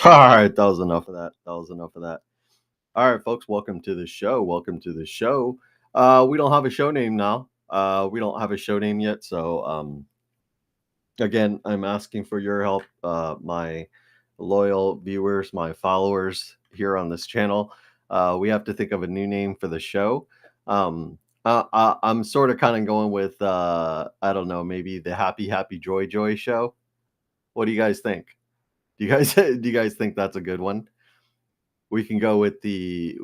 All right, that was enough of that. All right, folks, welcome to the show. We don't have a show name now. We don't have a show name yet, so again, I'm asking for your help, my loyal viewers, my followers here on this channel. We have to think of a new name for the show. I'm sort of kind of going with I don't know, maybe the Happy Joy show. What do you guys think? Do you guys think that's a good one? We can go with the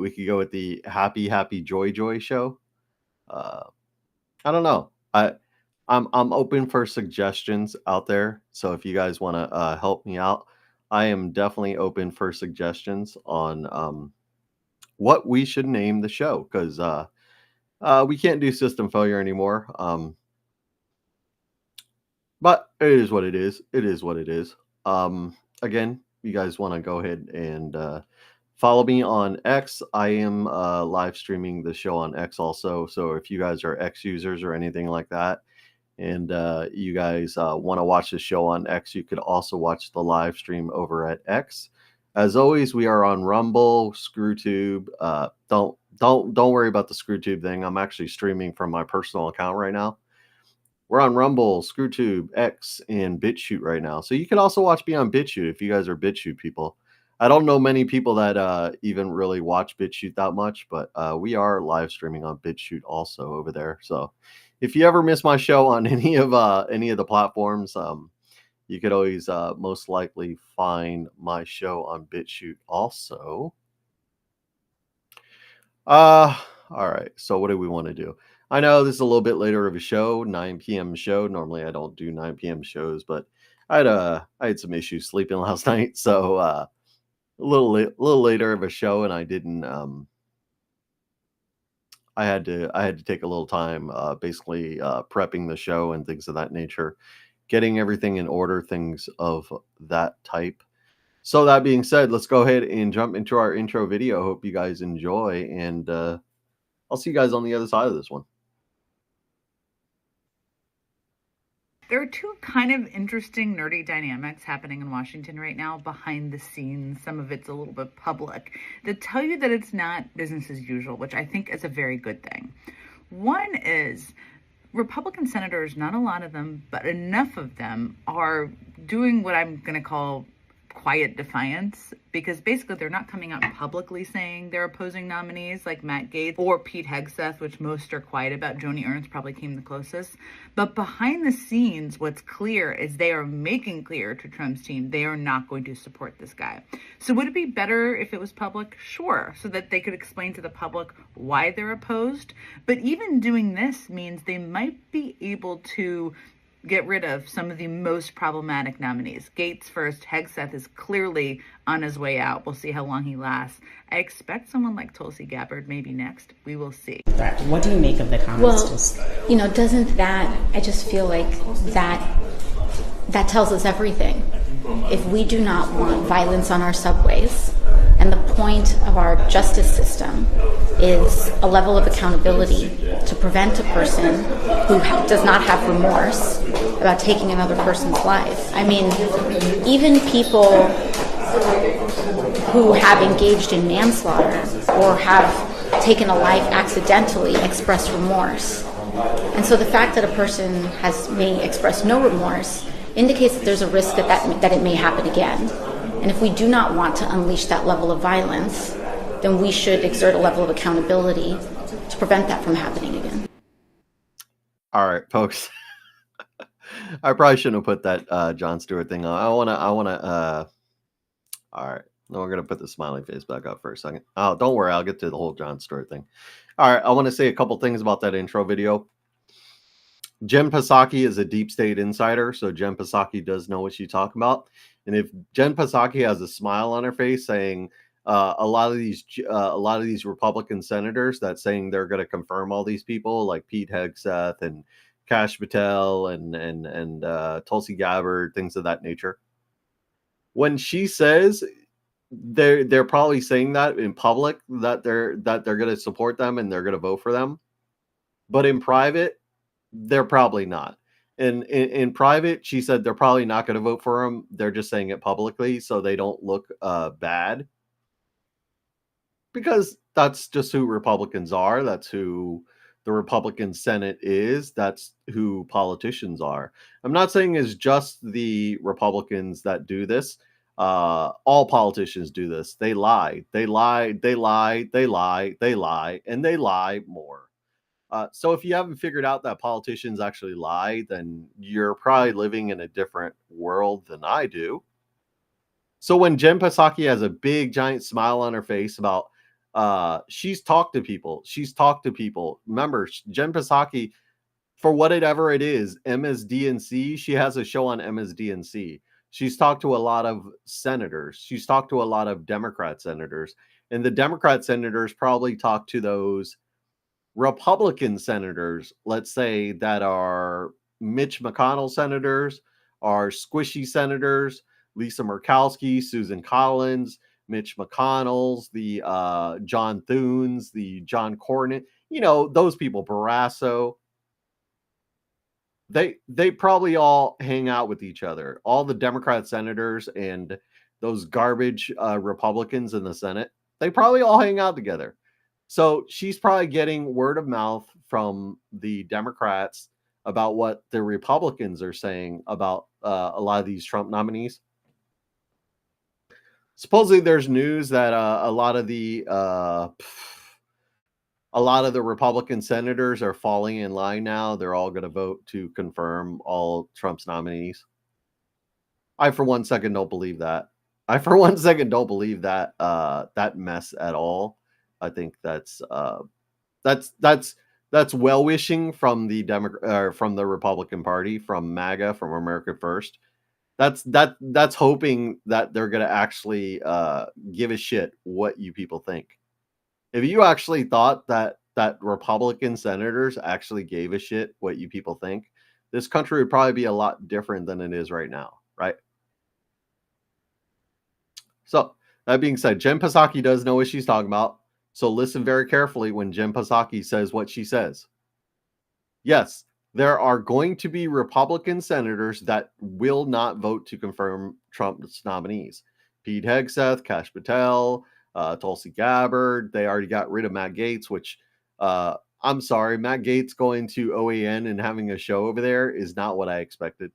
Happy Joy show. Uh, I don't know. I'm open for suggestions out there. So if you guys want to help me out, I am definitely open for suggestions on what we should name the show, because we can't do system failure anymore. But it is what it is. It is what it is. Again, you guys want to go ahead and follow me on X. I am live streaming the show on X also. So if you guys are X users or anything like that, and you guys want to watch the show on X, you could also watch the live stream over at X. As always, we are on Rumble, ScrewTube. Don't worry about the ScrewTube thing. I'm actually streaming from my personal account right now. We're on Rumble, ScrewTube, X, and BitChute right now. So you can also watch me on BitChute if you guys are BitChute people. I don't know many people that even really watch BitChute that much, but we are live streaming on BitChute also over there. So if you ever miss my show on any of the platforms, you could always most likely find my show on BitChute also. All right. So what do we want to do? I know this is a little bit later of a show, 9 p.m. show. Normally I don't do 9 p.m. shows, but I had some issues sleeping last night, so a little later of a show, and I didn't I had to take a little time, basically prepping the show and things of that nature, getting everything in order, things of that type. So that being said, let's go ahead and jump into our intro video. Hope you guys enjoy, and I'll see you guys on the other side of this one. There are two kind of interesting nerdy dynamics happening in Washington right now behind the scenes. Some of it's a little bit public that tell you that it's not business as usual, which I think is a very good thing. One is Republican senators, not a lot of them, but enough of them are doing what I'm going to call quiet defiance, because basically they're not coming out publicly saying they're opposing nominees like Matt Gaetz or Pete Hegseth, which most are quiet about. Joni Ernst probably came the closest. But behind the scenes, what's clear is they are making clear to Trump's team they are not going to support this guy. So would it be better if it was public? Sure, so that they could explain to the public why they're opposed. But even doing this means they might be able to get rid of some of the most problematic nominees. Gaetz first. Hegseth is clearly on his way out. We'll see how long he lasts. I expect someone like Tulsi Gabbard maybe next. We will see. What do you make of the comments? Well, doesn't that, I just feel like that tells us everything. If we do not want violence on our subways, and the point of our justice system is a level of accountability to prevent a person who does not have remorse about taking another person's life. I mean, even people who have engaged in manslaughter or have taken a life accidentally express remorse. And so the fact that a person may express no remorse indicates that there's a risk that it may happen again. And if we do not want to unleash that level of violence, then we should exert a level of accountability to prevent that from happening again. All right, folks. I probably shouldn't have put that Jon Stewart thing on. All right. No, we're going to put the smiley face back up for a second. Oh, don't worry. I'll get to the whole Jon Stewart thing. All right. I want to say a couple things about that intro video. Jen Psaki is a deep state insider, so Jen Psaki does know what she's talking about. And if Jen Psaki has a smile on her face saying a lot of these Republican senators that saying they're going to confirm all these people like Pete Hegseth and Kash Patel and Tulsi Gabbard, things of that nature. When she says they're probably saying that in public that they're going to support them and they're going to vote for them, but in private they're probably not. And in private, she said they're probably not going to vote for him. They're just saying it publicly so they don't look bad. Because that's just who Republicans are. That's who the Republican Senate is. That's who politicians are. I'm not saying it's just the Republicans that do this. All politicians do this. They lie. They lie. They lie. They lie. They lie. And they lie more. So if you haven't figured out that politicians actually lie, then you're probably living in a different world than I do. So when Jen Psaki has a big giant smile on her face about she's talked to people. Remember, Jen Psaki, for whatever it is, MSDNC, she has a show on MSDNC. She's talked to a lot of senators. She's talked to a lot of Democrat senators. And the Democrat senators probably talked to those Republican senators, let's say, that are Mitch McConnell senators, are squishy senators, Lisa Murkowski, Susan Collins, Mitch McConnell's, the John Thunes, the John Cornyn, those people, Barrasso. They probably all hang out with each other. All the Democrat senators and those garbage Republicans in the Senate, they probably all hang out together. So she's probably getting word of mouth from the Democrats about what the Republicans are saying about a lot of these Trump nominees. Supposedly there's news that a lot of the Republican senators are falling in line now. They're all going to vote to confirm all Trump's nominees. I, for one second, don't believe that. That mess at all. I think that's well wishing from the Republican Party, from MAGA, from America First. That's hoping that they're going to actually give a shit what you people think. If you actually thought that that Republican senators actually gave a shit what you people think, this country would probably be a lot different than it is right now, right? So, that being said, Jen Psaki does know what she's talking about. So listen very carefully when Jen Psaki says what she says. Yes, there are going to be Republican senators that will not vote to confirm Trump's nominees. Pete Hegseth, Kash Patel, Tulsi Gabbard. They already got rid of Matt Gaetz, which I'm sorry, Matt Gaetz going to OAN and having a show over there is not what I expected.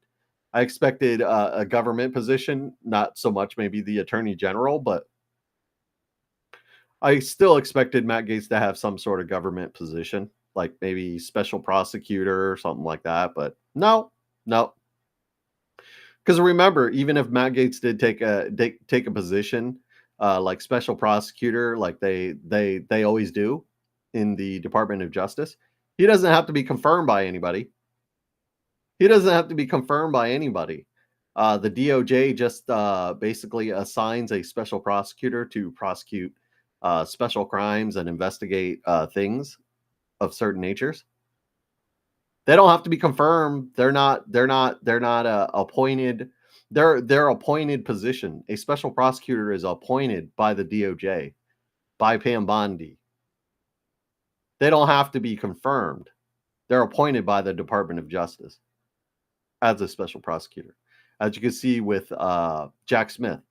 I expected a government position, not so much maybe the attorney general, but I still expected Matt Gaetz to have some sort of government position, like maybe special prosecutor or something like that. But no. Because remember, even if Matt Gaetz did take a position like special prosecutor, like they always do in the Department of Justice, he doesn't have to be confirmed by anybody. The DOJ just basically assigns a special prosecutor to prosecute special crimes and investigate things of certain natures. They don't have to be confirmed. They're not appointed. They're appointed position. A special prosecutor is appointed by the DOJ, by Pam Bondi. They don't have to be confirmed. They're appointed by the Department of Justice as a special prosecutor. As you can see with Jack Smith.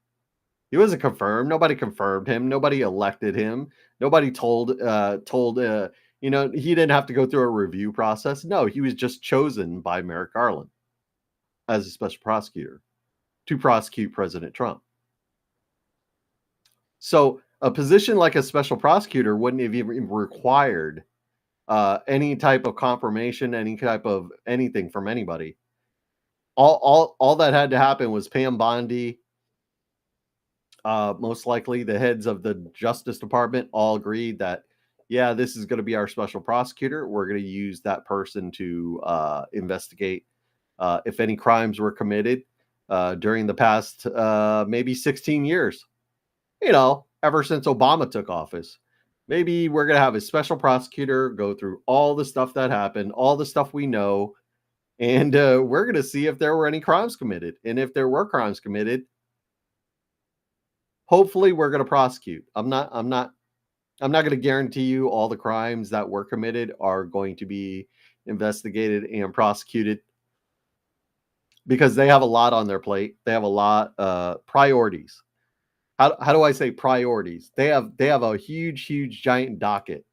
He wasn't confirmed. Nobody confirmed him. Nobody elected him. Nobody told he didn't have to go through a review process. No, he was just chosen by Merrick Garland as a special prosecutor to prosecute President Trump. So a position like a special prosecutor wouldn't have even required any type of confirmation, any type of anything from anybody. All that had to happen was Pam Bondi, most likely the heads of the Justice Department all agreed that, yeah, this is going to be our special prosecutor. We're going to use that person to investigate if any crimes were committed during the past maybe 16 years, ever since Obama took office. Maybe we're going to have a special prosecutor go through all the stuff that happened, all the stuff we know, and we're going to see if there were any crimes committed. And if there were crimes committed, hopefully we're going to prosecute. I'm not going to guarantee you all the crimes that were committed are going to be investigated and prosecuted, because they have a lot on their plate. They have a lot priorities. How do I say priorities? They have a huge giant docket,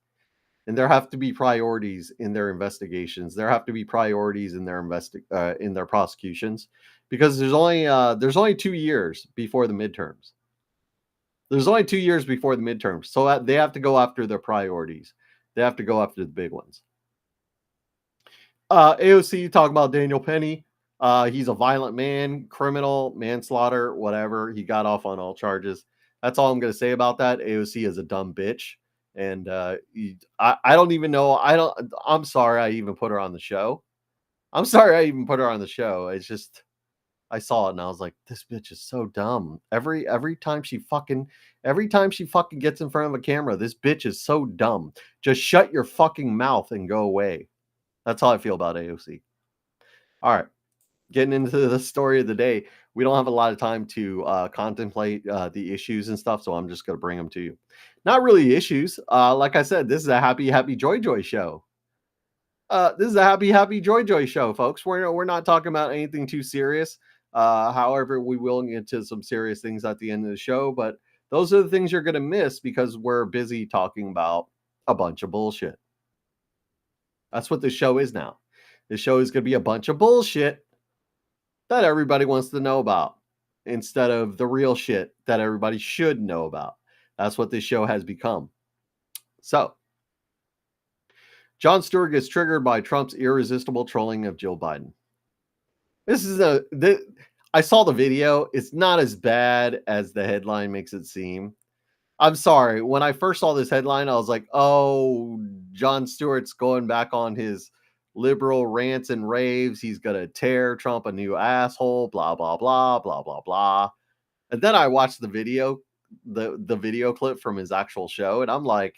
and there have to be priorities in their investigations. There have to be priorities in their prosecutions, because there's only 2 years before the midterms. So they have to go after their priorities. They have to go after the big ones. AOC, talk about Daniel Penny. He's a violent man, criminal, manslaughter, whatever. He got off on all charges. That's all I'm going to say about that. AOC is a dumb bitch. And I don't even know. I'm sorry I even put her on the show. It's just, I saw it and I was like, this bitch is so dumb. Every time she fucking gets in front of a camera, this bitch is so dumb. Just shut your fucking mouth and go away. That's how I feel about AOC. All right. Getting into the story of the day. We don't have a lot of time to contemplate the issues and stuff, so I'm just going to bring them to you. Not really issues. Like I said, this is a happy joy show. This is a happy joy show, folks. We're not talking about anything too serious. However, we will get into some serious things at the end of the show, but those are the things you're going to miss because we're busy talking about a bunch of bullshit. That's what this show is now. This show is going to be a bunch of bullshit that everybody wants to know about instead of the real shit that everybody should know about. That's what this show has become. So, Jon Stewart gets triggered by Trump's irresistible trolling of Joe Biden. I saw the video. It's not as bad as the headline makes it seem. I'm sorry. When I first saw this headline, I was like, oh, Jon Stewart's going back on his liberal rants and raves. He's going to tear Trump a new asshole, blah, blah, blah, blah, blah, blah. And then I watched the video, the video clip from his actual show, and I'm like,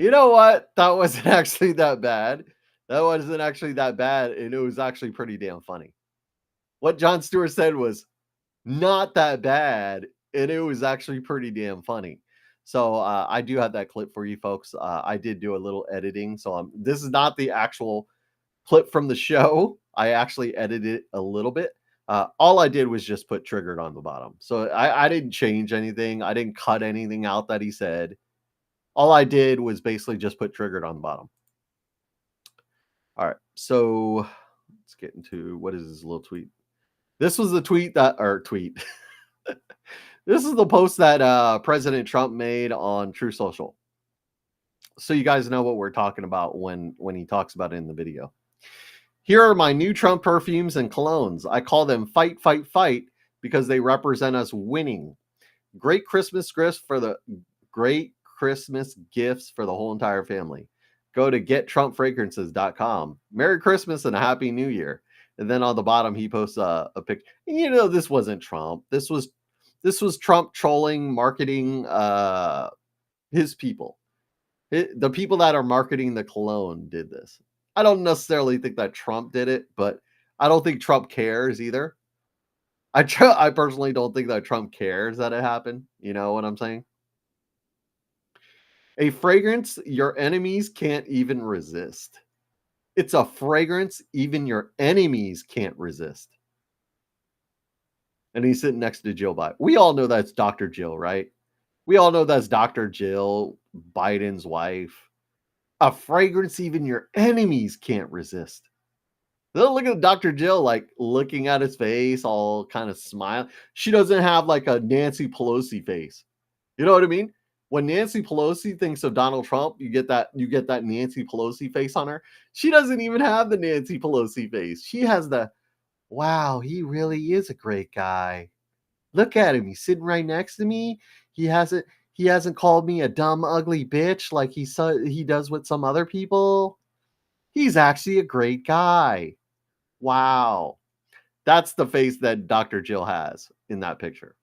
You know what? That wasn't actually that bad. That wasn't actually that bad, and it was actually pretty damn funny. What Jon Stewart said was not that bad, and it was actually pretty damn funny. So I do have that clip for you folks. I did do a little editing, so this is not the actual clip from the show. I actually edited it a little bit. All I did was just put triggered on the bottom. So I didn't change anything. I didn't cut anything out that he said. All I did was basically just put triggered on the bottom. All right. So let's get into what is this little tweet. This was the tweet. This is the post that President Trump made on True Social. So you guys know what we're talking about when he talks about it in the video. Here are my new Trump perfumes and colognes. I call them Fight, Fight, Fight because they represent us winning. Great Christmas gifts for the whole entire family. Go to gettrumpfragrances.com. Merry Christmas and a Happy New Year. And then on the bottom, he posts a picture. You know, this wasn't Trump. This was Trump trolling, marketing his people. The people that are marketing the cologne did this. I don't necessarily think that Trump did it, but I don't think Trump cares either. I personally don't think that Trump cares that it happened. You know what I'm saying? A fragrance your enemies can't even resist. It's a fragrance even your enemies can't resist. And he's sitting next to Jill Biden. We all know that's Dr. Jill, right? We all know that's Dr. Jill, Biden's wife. A fragrance even your enemies can't resist. They'll look at Dr. Jill, like looking at his face, all kind of smile. She doesn't have like a Nancy Pelosi face. You know what I mean? When Nancy Pelosi thinks of Donald Trump, you get that Nancy Pelosi face on her. She doesn't even have the Nancy Pelosi face. She has the, wow, he really is a great guy. Look at him. He's sitting right next to me. He hasn't called me a dumb, ugly bitch like he does with some other people. He's actually a great guy. Wow. That's the face that Dr. Jill has in that picture.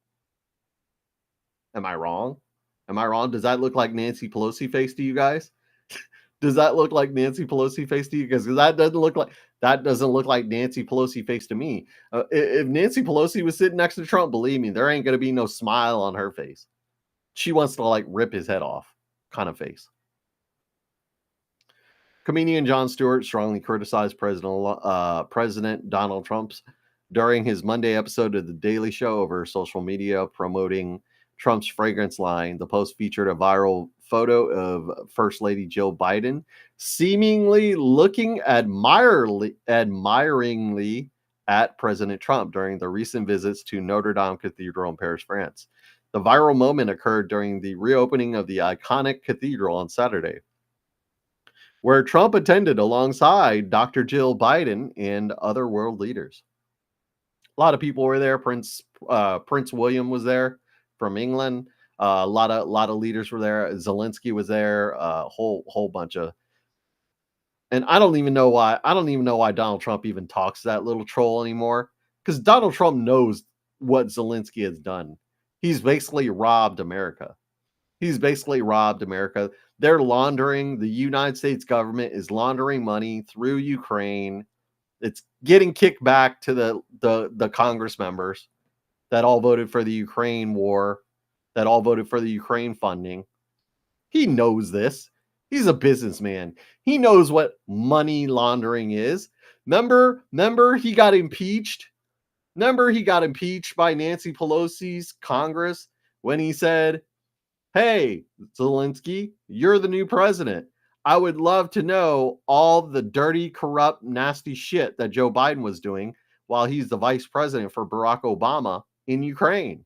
Am I wrong? Am I wrong? Does that look like Nancy Pelosi face to you guys? Does that look like Nancy Pelosi face to you? Because that doesn't look like Nancy Pelosi face to me. If Nancy Pelosi was sitting next to Trump, believe me, there ain't going to be no smile on her face. She wants to like rip his head off kind of face. Comedian Jon Stewart strongly criticized President Donald Trump's during his Monday episode of The Daily Show over social media promoting Trump's fragrance line. The post featured a viral photo of First Lady Jill Biden seemingly looking admiringly at President Trump during the recent visits to Notre Dame Cathedral in Paris, France. The viral moment occurred during the reopening of the iconic cathedral on Saturday, where Trump attended alongside Dr. Jill Biden and other world leaders. A lot of people were there. Prince William was there from England. A lot of leaders were there. Zelensky was there. A whole bunch of. And I don't even know why Donald Trump even talks to that little troll anymore. Because Donald Trump knows what Zelensky has done. He's basically robbed America. They're laundering. The United States government is laundering money through Ukraine. It's getting kicked back to the Congress members that all voted for the Ukraine war, that all voted for the Ukraine funding. He knows this. He's a businessman. He knows what money laundering is. Remember he got impeached? Remember he got impeached by Nancy Pelosi's Congress when he said, hey, Zelensky, you're the new president. I would love to know all the dirty, corrupt, nasty shit that Joe Biden was doing while he's the vice president for Barack Obama in Ukraine.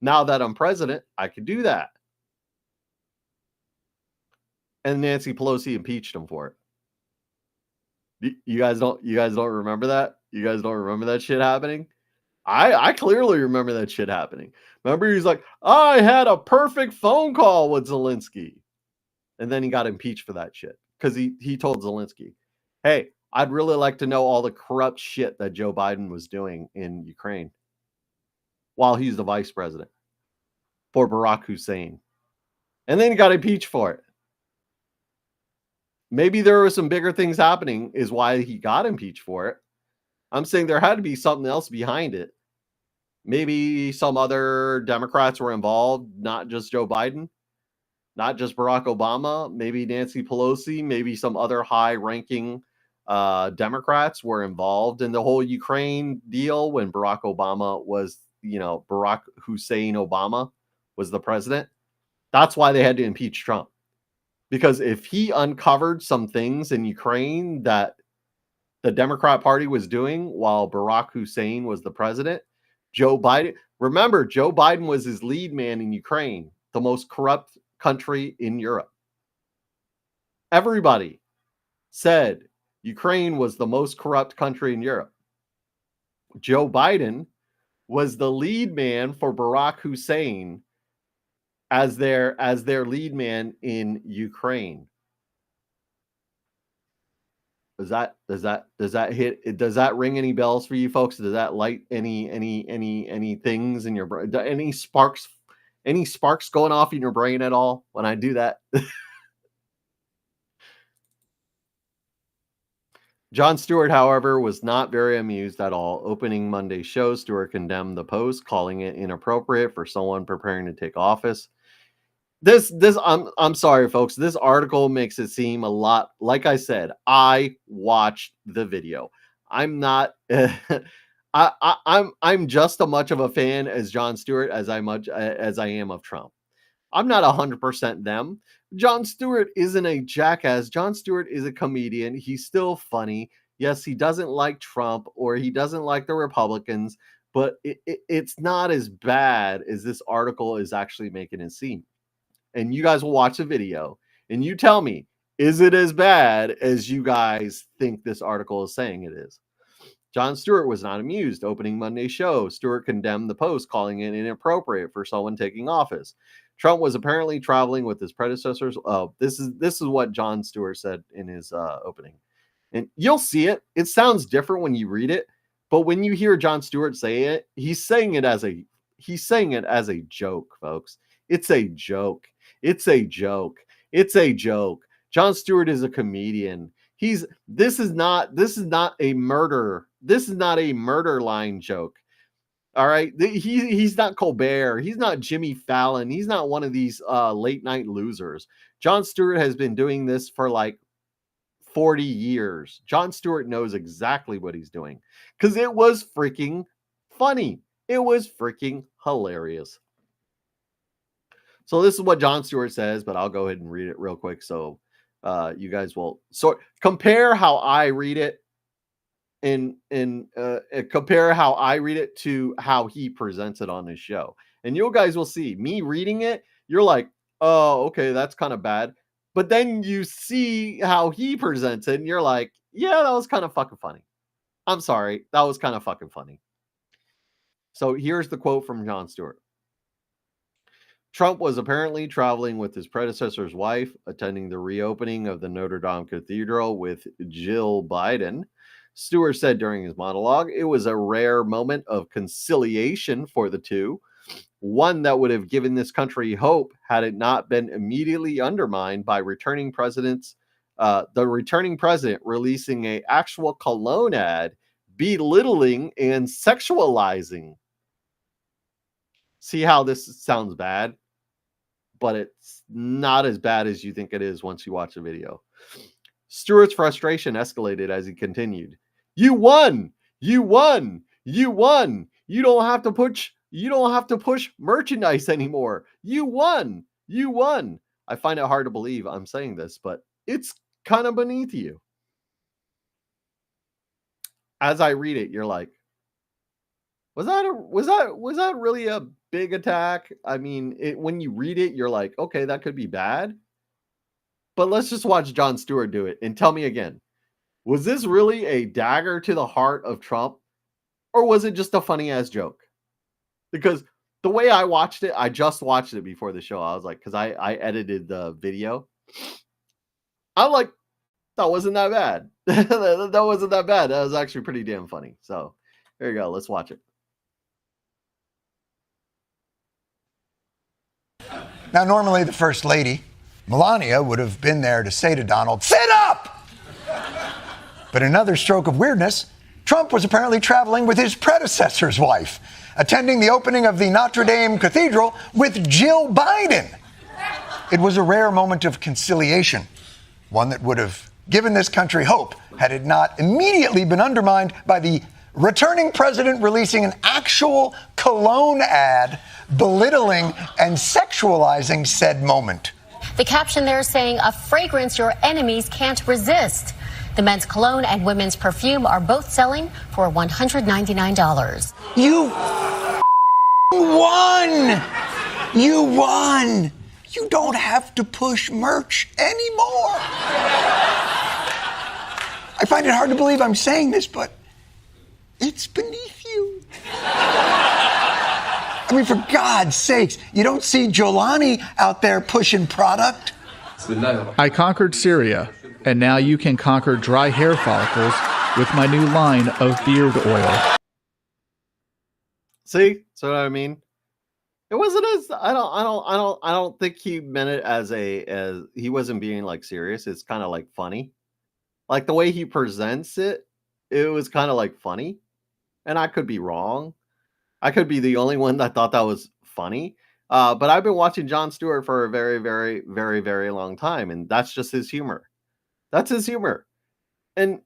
Now that I'm president, I could do that. And Nancy Pelosi impeached him for it. You guys don't remember that? You guys don't remember that shit happening? I clearly remember that shit happening. Remember, he's like, I had a perfect phone call with Zelensky. And then he got impeached for that shit. Because he told Zelensky, hey, I'd really like to know all the corrupt shit that Joe Biden was doing in Ukraine while he's the vice president for Barack Hussein. And then he got impeached for it. Maybe there were some bigger things happening is why he got impeached for it. I'm saying there had to be something else behind it. Maybe some other Democrats were involved, not just Joe Biden, not just Barack Obama, maybe Nancy Pelosi, maybe some other high-ranking Democrats were involved in the whole Ukraine deal when Barack Obama was, Barack Hussein Obama was the president. That's why they had to impeach Trump. Because if he uncovered some things in Ukraine that the Democrat Party was doing while Barack Hussein was the president, Joe Biden was his lead man in Ukraine, the most corrupt country in Europe. Everybody said Ukraine was the most corrupt country in Europe. Joe Biden was the lead man for Barack Hussein as their lead man in Ukraine. Does that does that ring any bells for you folks? Does that light any things in your brain? Any sparks going off in your brain at all when I do that? Jon Stewart, however, was not very amused at all. Opening Monday's show, Stewart condemned the post, calling it inappropriate for someone preparing to take office. I'm sorry, folks. This article makes it seem a lot. Like I said, I watched the video. I'm not. I'm just as much of a fan as Jon Stewart as I am of Trump. I'm not 100% them. Jon Stewart isn't a jackass. Jon Stewart is a comedian. He's still funny. Yes, he doesn't like Trump or he doesn't like the Republicans, but it's not as bad as this article is actually making it seem. And you guys will watch the video and you tell me, is it as bad as you guys think this article is saying it is? Jon Stewart was not amused. Opening Monday's show, Stewart condemned the post, calling it inappropriate for someone taking office. Trump was apparently traveling with his predecessors. Oh, this is what Jon Stewart said in his opening. And you'll see it. It sounds different when you read it, but when you hear Jon Stewart say it, he's saying it as a joke, folks. It's a joke. It's a joke. It's a joke. Jon Stewart is a comedian. This is not a murder. This is not a murder line joke. All right. He's not Colbert. He's not Jimmy Fallon. He's not one of these late night losers. Jon Stewart has been doing this for like 40 years. Jon Stewart knows exactly what he's doing because it was freaking funny. It was freaking hilarious. So this is what Jon Stewart says, but I'll go ahead and read it real quick. So you guys will compare how I read it and compare how I read it to how he presents it on his show. And you guys will see me reading it. You're like, oh, okay, that's kind of bad. But then you see how he presents it and you're like, yeah, that was kind of fucking funny. I'm sorry. That was kind of fucking funny. So here's the quote from Jon Stewart. Trump was apparently traveling with his predecessor's wife, attending the reopening of the Notre Dame Cathedral with Jill Biden. Stewart said during his monologue, it was a rare moment of conciliation for the two, one that would have given this country hope had it not been immediately undermined by the returning president releasing an actual cologne ad, belittling and sexualizing. See how this sounds bad? But it's not as bad as you think it is once you watch the video. Stewart's frustration escalated as he continued. You won! You won! You won! You don't have to push merchandise anymore. You won! You won! I find it hard to believe I'm saying this, but it's kind of beneath you. As I read it, you're like, was that really a big attack? I mean, when you read it, you're like, okay, that could be bad. But let's just watch Jon Stewart do it and tell me again. Was this really a dagger to the heart of Trump? Or was it just a funny ass joke? Because the way I watched it, I just watched it before the show. I was like, because I edited the video. I'm like, that wasn't that bad. that wasn't that bad. That was actually pretty damn funny. So there you go. Let's watch it. Now, normally the First Lady, Melania, would have been there to say to Donald, sit up! But another stroke of weirdness, Trump was apparently traveling with his predecessor's wife, attending the opening of the Notre Dame Cathedral with Jill Biden. It was a rare moment of conciliation, one that would have given this country hope had it not immediately been undermined by the returning president releasing an actual cologne ad belittling and sexualizing said moment. The caption there saying, "A fragrance your enemies can't resist." The men's cologne and women's perfume are both selling for $199. You won! You won! You don't have to push merch anymore. I find it hard to believe I'm saying this, but it's beneath you. I mean, for God's sakes, you don't see Jolani out there pushing product. I conquered Syria, and now you can conquer dry hair follicles with my new line of beard oil. See, so what I mean, it wasn't as I don't think he meant it as he wasn't being like serious. It's kind of like funny, like the way he presents it. It was kind of like funny, and I could be wrong. I could be the only one that thought that was funny. But I've been watching Jon Stewart for a very, very, very, very long time, and that's just his humor. That's his humor. And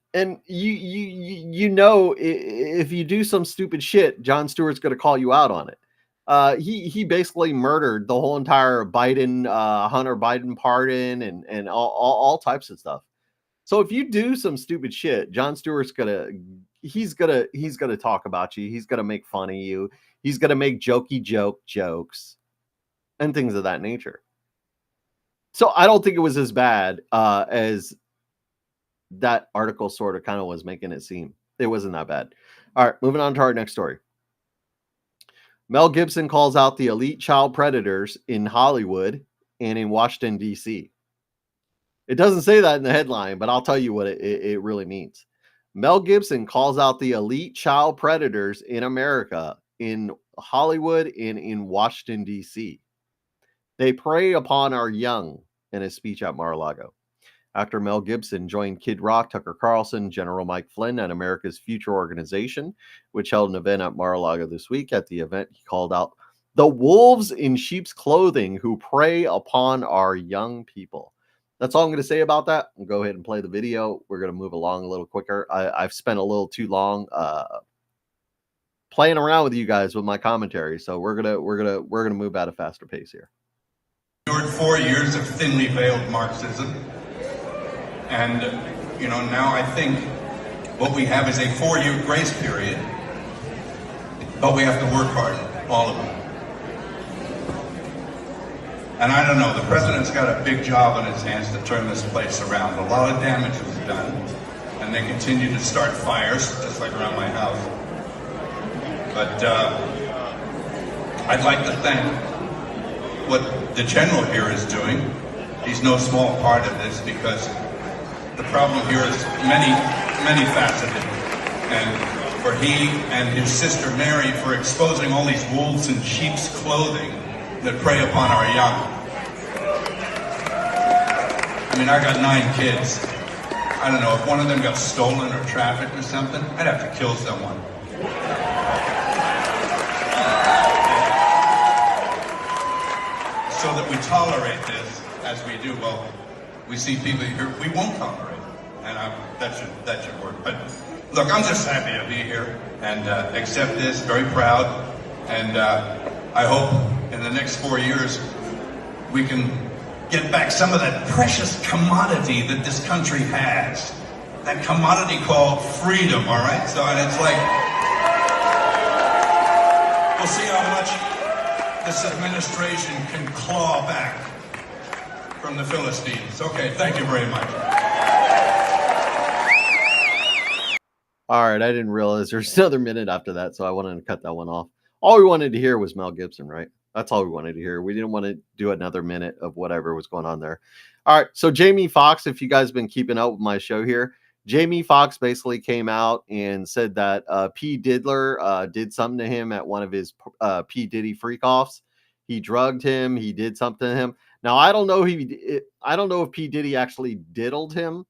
you know, if you do some stupid shit, Jon Stewart's going to call you out on it. He basically murdered the whole entire Biden Hunter Biden pardon and all types of stuff. So if you do some stupid shit, Jon Stewart's he's gonna talk about you. He's gonna make fun of you. He's gonna make jokes and things of that nature. So I don't think it was as bad as that article sort of kind of was making it seem. It wasn't that bad. All right, moving on to our next story. Mel Gibson calls out the elite child predators in Hollywood and in Washington, D.C. It doesn't say that in the headline, but I'll tell you what it really means. Mel Gibson calls out the elite child predators in America, in Hollywood, and in Washington, D.C. They prey upon our young in a speech at Mar-a-Lago. Actor Mel Gibson joined Kid Rock, Tucker Carlson, General Mike Flynn at America's Future Organization, which held an event at Mar-a-Lago this week. At the event, he called out the wolves in sheep's clothing who prey upon our young people. That's all I'm going to say about that. I'll go ahead and play the video. We're going to move along a little quicker. I've spent a little too long playing around with you guys with my commentary, so we're gonna move at a faster pace here. Endured 4 years of thinly veiled Marxism, and now I think what we have is a 4-year grace period, but we have to work hard, all of them. And I don't know, the president's got a big job on his hands to turn this place around. A lot of damage was done, and they continue to start fires, just like around my house. But I'd like to thank what the general here is doing. He's no small part of this, because the problem here is many faceted. And for he and his sister Mary for exposing all these wolves in sheep's clothing that prey upon our young. I mean, I got 9 kids. I don't know, if one of them got stolen or trafficked or something, I'd have to kill someone. So that we tolerate this as we do, well, we see people here we won't tolerate, and that should work. But look, I'm just happy to be here and accept this, very proud, and I hope in the next 4 years we can get back some of that precious commodity that this country has. That commodity called freedom, all right? So, and it's like, we'll see how much this administration can claw back from the Philistines. Okay, thank you very much. All right, I didn't realize there's another minute after that, so I wanted to cut that one off. All we wanted to hear was Mel Gibson, right? That's all we wanted to hear. We didn't want to do another minute of whatever was going on there. All right, so Jamie Foxx, if you guys have been keeping up with my show here, Jamie Foxx basically came out and said that P. Diddler did something to him at one of his P. Diddy freak-offs. He drugged him. He did something to him. Now, I don't know if P. Diddy actually diddled him,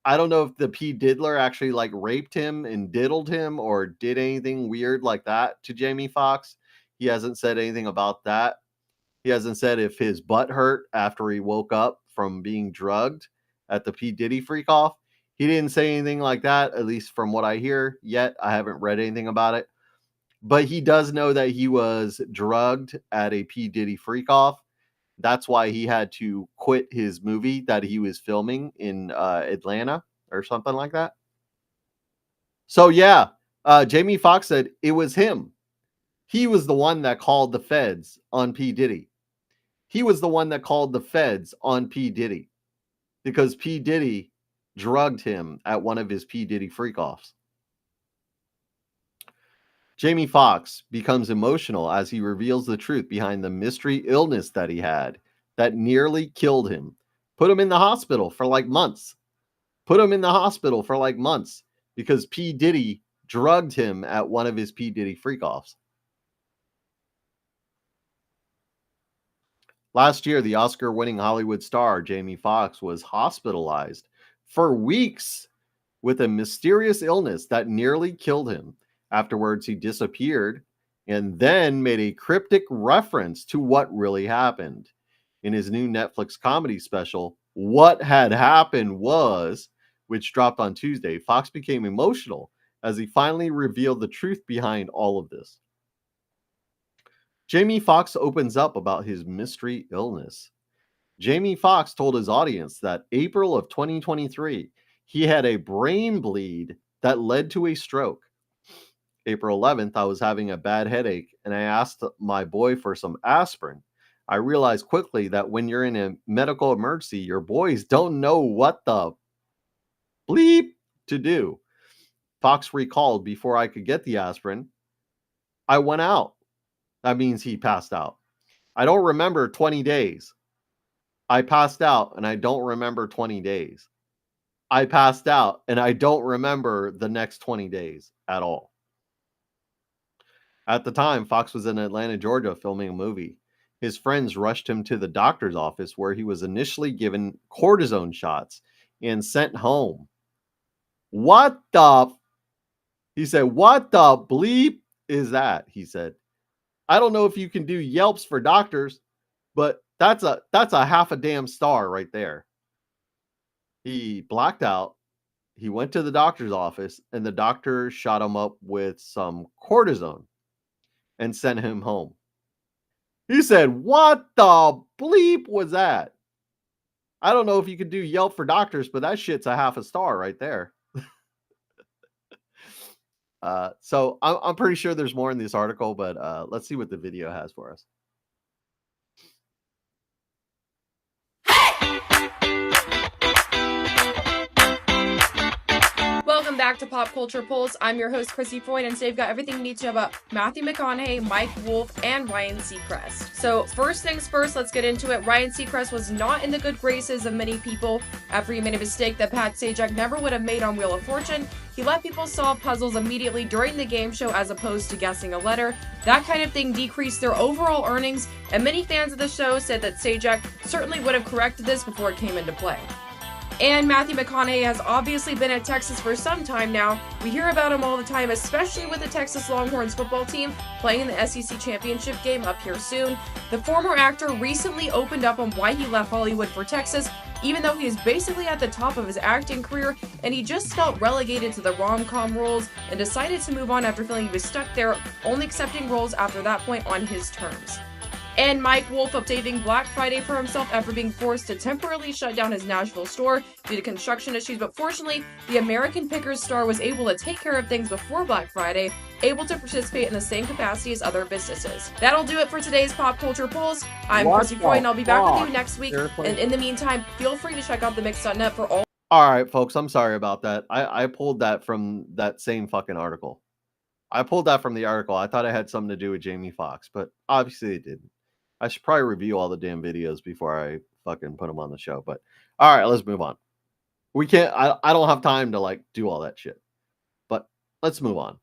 I don't know if the P. Diddler actually like raped him and diddled him or did anything weird like that to Jamie Foxx. He hasn't said anything about that. He hasn't said if his butt hurt after he woke up from being drugged at the P. Diddy freak off. He didn't say anything like that, at least from what I hear yet. I haven't read anything about it. But he does know that he was drugged at a P. Diddy freak off. That's why he had to quit his movie that he was filming in Atlanta or something like that. So, yeah, Jamie Foxx said it was him. He was the one that called the feds on P. Diddy. He was the one that called the feds on P. Diddy because P. Diddy drugged him at one of his P. Diddy freak-offs. Jamie Foxx becomes emotional as he reveals the truth behind the mystery illness that he had that nearly killed him. Put him in the hospital for like months. Because P. Diddy drugged him at one of his P. Diddy freak-offs. Last year, the Oscar-winning Hollywood star Jamie Foxx was hospitalized for weeks with a mysterious illness that nearly killed him. Afterwards, he disappeared and then made a cryptic reference to what really happened. In his new Netflix comedy special, What Had Happened Was, which dropped on Tuesday, Foxx became emotional as he finally revealed the truth behind all of this. Jamie Foxx opens up about his mystery illness. Jamie Foxx told his audience that April of 2023, he had a brain bleed that led to a stroke. April 11th, I was having a bad headache and I asked my boy for some aspirin. I realized quickly that when you're in a medical emergency, your boys don't know what the bleep to do. Foxx recalled before I could get the aspirin, I went out. That means he passed out. I don't remember 20 days. I passed out and I don't remember 20 days. I passed out and I don't remember the next 20 days at all. At the time, Foxx was in Atlanta, Georgia, filming a movie. His friends rushed him to the doctor's office where he was initially given cortisone shots and sent home. He said, what the bleep is that? He said, I don't know if you can do Yelps for doctors, but that's a half a damn star right there. He blacked out. He went to the doctor's office and the doctor shot him up with some cortisone and sent him home. He said, what the bleep was that? I don't know if you could do Yelp for doctors, but that shit's a half a star right there. So I'm pretty sure there's more in this article, but let's see what the video has for us. Welcome back to Pop Culture Pulse. I'm your host, Chrissy Freud, and today we've got everything you need to know about Matthew McConaughey, Mike Wolfe, and Ryan Seacrest. So first things first, let's get into it. Ryan Seacrest was not in the good graces of many people after he made a mistake that Pat Sajak never would have made on Wheel of Fortune. He let people solve puzzles immediately during the game show as opposed to guessing a letter. That kind of thing decreased their overall earnings, and many fans of the show said that Sajak certainly would have corrected this before it came into play. And Matthew McConaughey has obviously been at Texas for some time now. We hear about him all the time, especially with the Texas Longhorns football team playing in the SEC championship game up here soon. The former actor recently opened up on why he left Hollywood for Texas, even though he is basically at the top of his acting career, and he just felt relegated to the rom-com roles and decided to move on after feeling he was stuck there, only accepting roles after that point on his terms. And Mike Wolfe updating Black Friday for himself after being forced to temporarily shut down his Nashville store due to construction issues, but fortunately, the American Pickers star was able to take care of things before Black Friday, able to participate in the same capacity as other businesses. That'll do it for today's Pop Culture Pulse. I'm Chrissy Freud, and I'll be back with you next week. Seriously? And in the meantime, feel free to check out themix.net for all. All right, folks, I'm sorry about that. I pulled that from that same fucking article. I pulled that from the article. I thought it had something to do with Jamie Foxx, but obviously it didn't. I should probably review all the damn videos before I fucking put them on the show. But all right, let's move on. We can't. I don't have time to like do all that shit. But let's move on.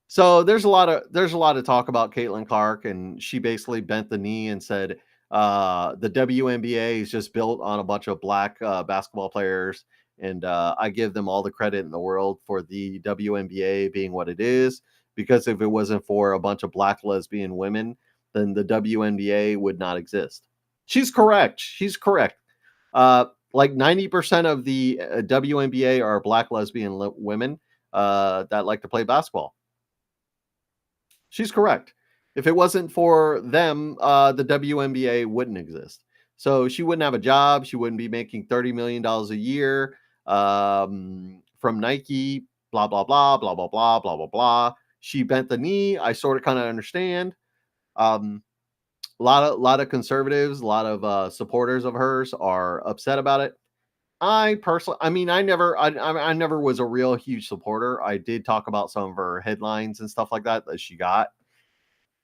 So there's a lot of talk about Caitlin Clark, and she basically bent the knee and said the WNBA is just built on a bunch of black basketball players, And I give them all the credit in the world for the WNBA being what it is, because if it wasn't for a bunch of black lesbian women, then the WNBA would not exist. She's correct. She's correct. Like 90% of the WNBA are black lesbian women that like to play basketball. She's correct. If it wasn't for them, the WNBA wouldn't exist. So she wouldn't have a job. She wouldn't be making $30 million a year from Nike, blah, blah, blah, blah, blah, blah, blah, blah, blah. She bent the knee. I sort of kind of understand. A lot of conservatives, a lot of supporters of hers are upset about it. I personally, I mean, I never was a real huge supporter. I did talk about some of her headlines and stuff like that she got.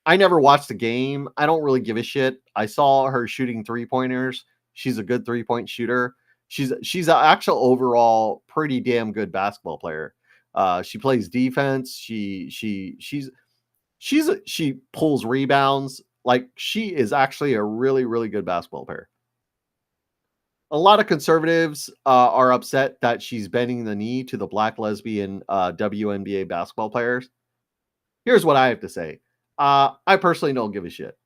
I never watched the game. I don't really give a shit. I saw her shooting 3-pointers. She's a good 3-point shooter. She's an actual overall pretty damn good basketball player. She plays defense. She pulls rebounds. Like, she is actually a really, really good basketball player. A lot of conservatives are upset that she's bending the knee to the black lesbian WNBA basketball players. Here's what I have to say. I personally don't give a shit.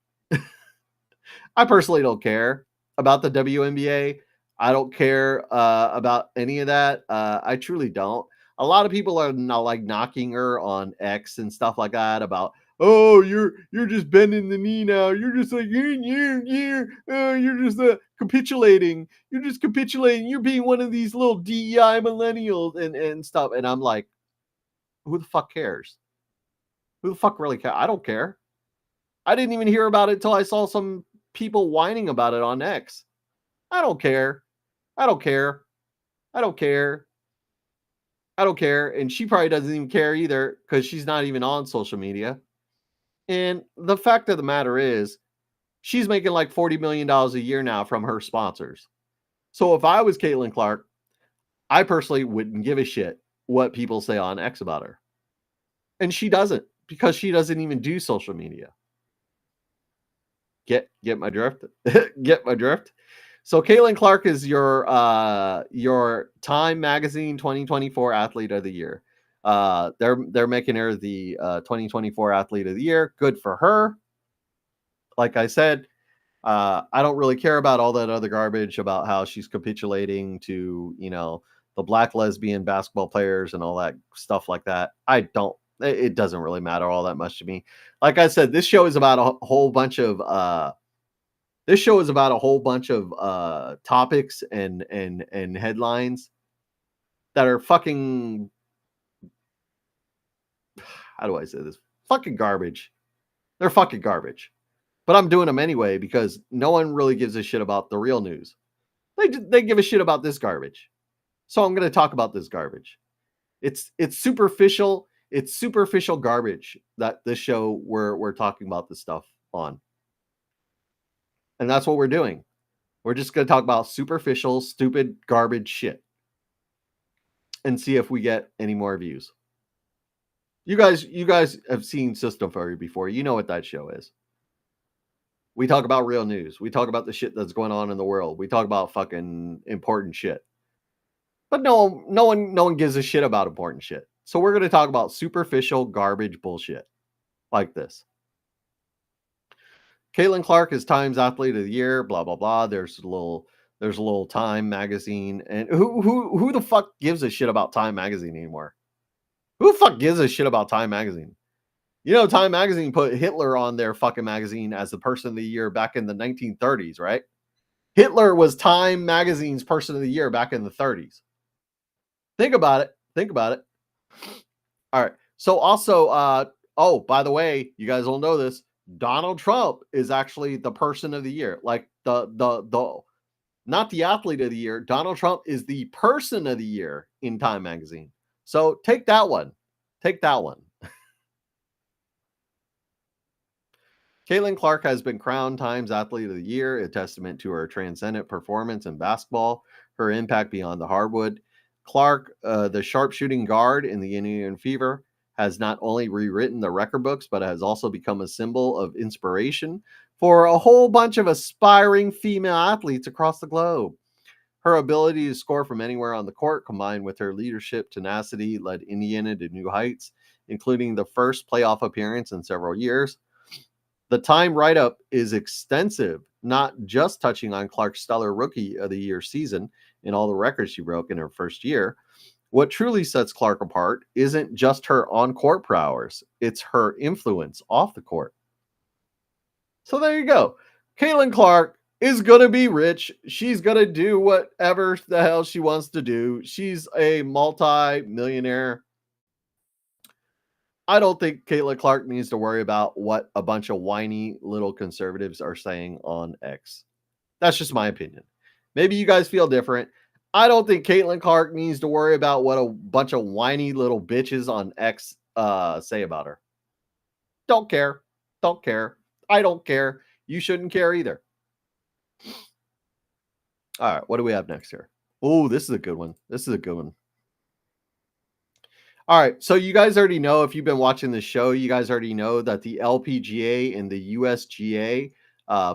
I personally don't care about the WNBA. I don't care about any of that. I truly don't. A lot of people are not like knocking her on X and stuff like that about, oh, you're just bending the knee now. You're just like, you're just capitulating. You're just capitulating. You're being one of these little DEI millennials and stuff. And I'm like, who the fuck cares? Who the fuck really cares? I don't care. I didn't even hear about it until I saw some people whining about it on X. I don't care. I don't care. I don't care. I don't care. And she probably doesn't even care either because she's not even on social media. And the fact of the matter is, she's making like $40 million a year now from her sponsors. So if I was Caitlin Clark, I personally wouldn't give a shit what people say on X about her. And she doesn't, because she doesn't even do social media. Get my drift? Get my drift? So Caitlin Clark is your Time Magazine 2024 Athlete of the Year. They're making her the 2024 Athlete of the Year. Good for her. Like I said, I don't really care about all that other garbage about how she's capitulating to, the black lesbian basketball players and all that stuff like that. It doesn't really matter all that much to me. Like I said, this show is about a whole bunch of topics and headlines that are fucking, how do I say this? Fucking garbage. They're fucking garbage. But I'm doing them anyway because no one really gives a shit about the real news. They give a shit about this garbage. So I'm going to talk about this garbage. It's superficial. It's superficial garbage that this show we're talking about this stuff on. And that's what we're doing. We're just going to talk about superficial, stupid, garbage shit. And see if we get any more views. You guys have seen System Furry before. You know what that show is. We talk about real news. We talk about the shit that's going on in the world. We talk about fucking important shit. But no one gives a shit about important shit. So we're going to talk about superficial garbage bullshit like this. Caitlin Clark is Time's Athlete of the Year, blah, blah, blah. There's a little Time magazine. And who the fuck gives a shit about Time magazine anymore? Who the fuck gives a shit about Time magazine? Time magazine put Hitler on their fucking magazine as the person of the year back in the 1930s, right? Hitler was Time magazine's person of the year back in the 30s. Think about it. All right. So also, by the way, you guys all know this. Donald Trump is actually the person of the year. Like the not the athlete of the year. Donald Trump is the person of the year in Time magazine. So take that one. Caitlin Clark has been crowned Times Athlete of the Year, a testament to her transcendent performance in basketball, her impact beyond the hardwood. Clark, the sharpshooting guard in the Indian Fever, has not only rewritten the record books, but has also become a symbol of inspiration for a whole bunch of aspiring female athletes across the globe. Her ability to score from anywhere on the court, combined with her leadership tenacity, led Indiana to new heights, including the first playoff appearance in several years. The Time write-up is extensive, not just touching on Clark's stellar Rookie of the Year season and all the records she broke in her first year. What truly sets Clark apart isn't just her on-court prowess, it's her influence off the court. So there you go. Caitlin Clark is going to be rich. She's going to do whatever the hell she wants to do. She's a multi-millionaire. I don't think Caitlin Clark needs to worry about what a bunch of whiny little conservatives are saying on X. That's just my opinion. Maybe you guys feel different. I don't think Caitlin Clark needs to worry about what a bunch of whiny little bitches on X say about her. Don't care. Don't care. I don't care. You shouldn't care either. All right, what do we have next here? Oh, this is a good one. This is a good one. All right, so you guys already know, if you've been watching this show, you guys already know that the LPGA and the USGA,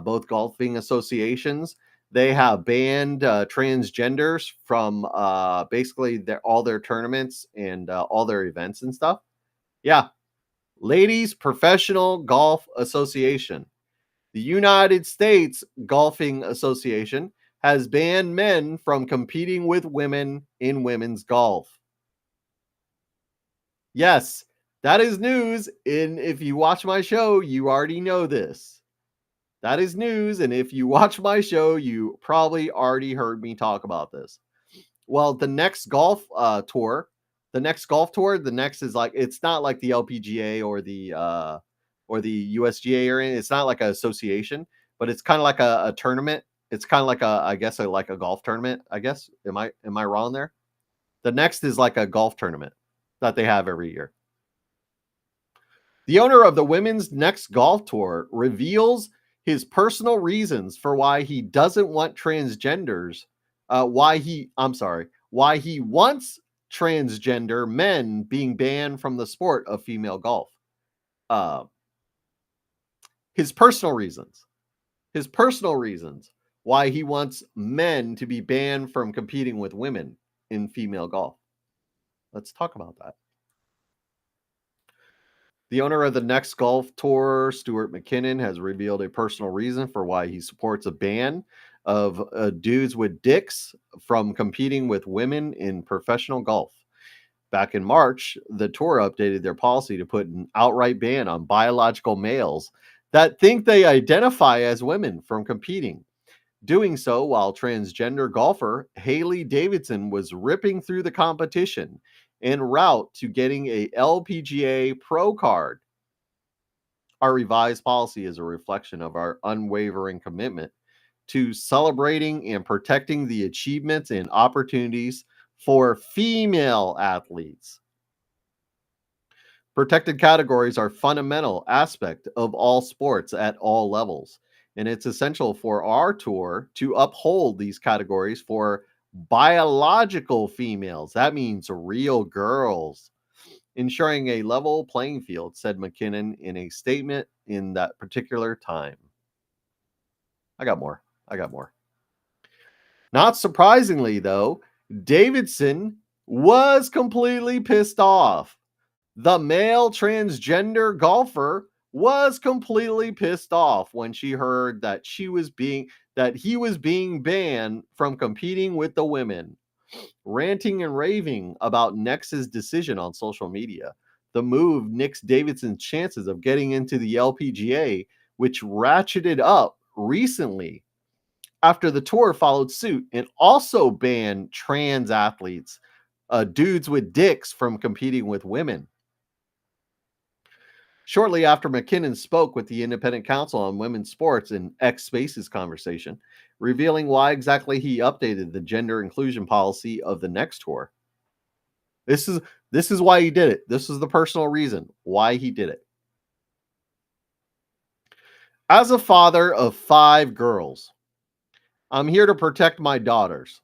both golfing associations, they have banned transgenders from basically all their tournaments and all their events and stuff. Yeah. Ladies Professional Golf Association. The United States Golfing Association has banned men from competing with women in women's golf. Yes, that is news. And if you watch my show, you already know this. That is news. And if you watch my show, you probably already heard me talk about this. Well, the next golf tour, the next is like, it's not like the LPGA or the USGA or anything. It's not like an association, but it's kind of like a tournament. It's kind of like like a golf tournament, I guess. Am I wrong there? The next is like a golf tournament that they have every year. The owner of the Women's Next Golf Tour reveals his personal reasons for why he doesn't want transgenders, why he wants transgender men being banned from the sport of female golf. His personal reasons why he wants men to be banned from competing with women in female golf. Let's talk about that. The owner of the Next Golf Tour, Stewart McKinnon, has revealed a personal reason for why he supports a ban of dudes with dicks from competing with women in professional golf. Back in March, the tour updated their policy to put an outright ban on biological males that think they identify as women from competing. Doing so while transgender golfer Haley Davidson was ripping through the competition en route to getting a LPGA Pro card. Our revised policy is a reflection of our unwavering commitment to celebrating and protecting the achievements and opportunities for female athletes. Protected categories are a fundamental aspect of all sports at all levels, and it's essential for our tour to uphold these categories for biological females. That means real girls, ensuring a level playing field, said McKinnon in a statement in that particular time. I got more. Not surprisingly, though, Davidson was completely pissed off. The male transgender golfer was completely pissed off when she heard that he was being banned from competing with the women, ranting and raving about Nex's decision on social media. The move nixed Davidson's chances of getting into the LPGA, which ratcheted up recently after the tour followed suit and also banned trans athletes, dudes with dicks, from competing with women. Shortly after McKinnon spoke with the Independent Council on Women's Sports in X Spaces conversation, revealing why exactly he updated the gender inclusion policy of the next tour. This is why he did it. This is the personal reason why he did it. As a father of 5 girls, I'm here to protect my daughters,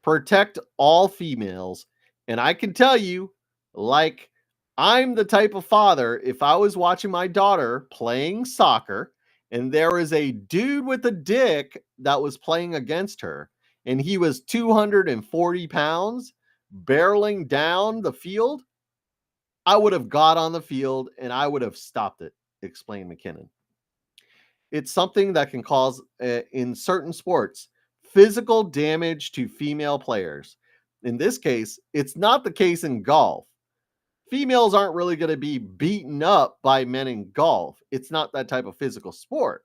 protect all females, and I can tell you, like, I'm the type of father, if I was watching my daughter playing soccer and there was a dude with a dick that was playing against her, and he was 240 pounds barreling down the field, I would have got on the field and I would have stopped it, explained McKinnon. It's something that can cause, in certain sports, physical damage to female players. In this case, it's not the case in golf. Females aren't really going to be beaten up by men in golf. It's not that type of physical sport.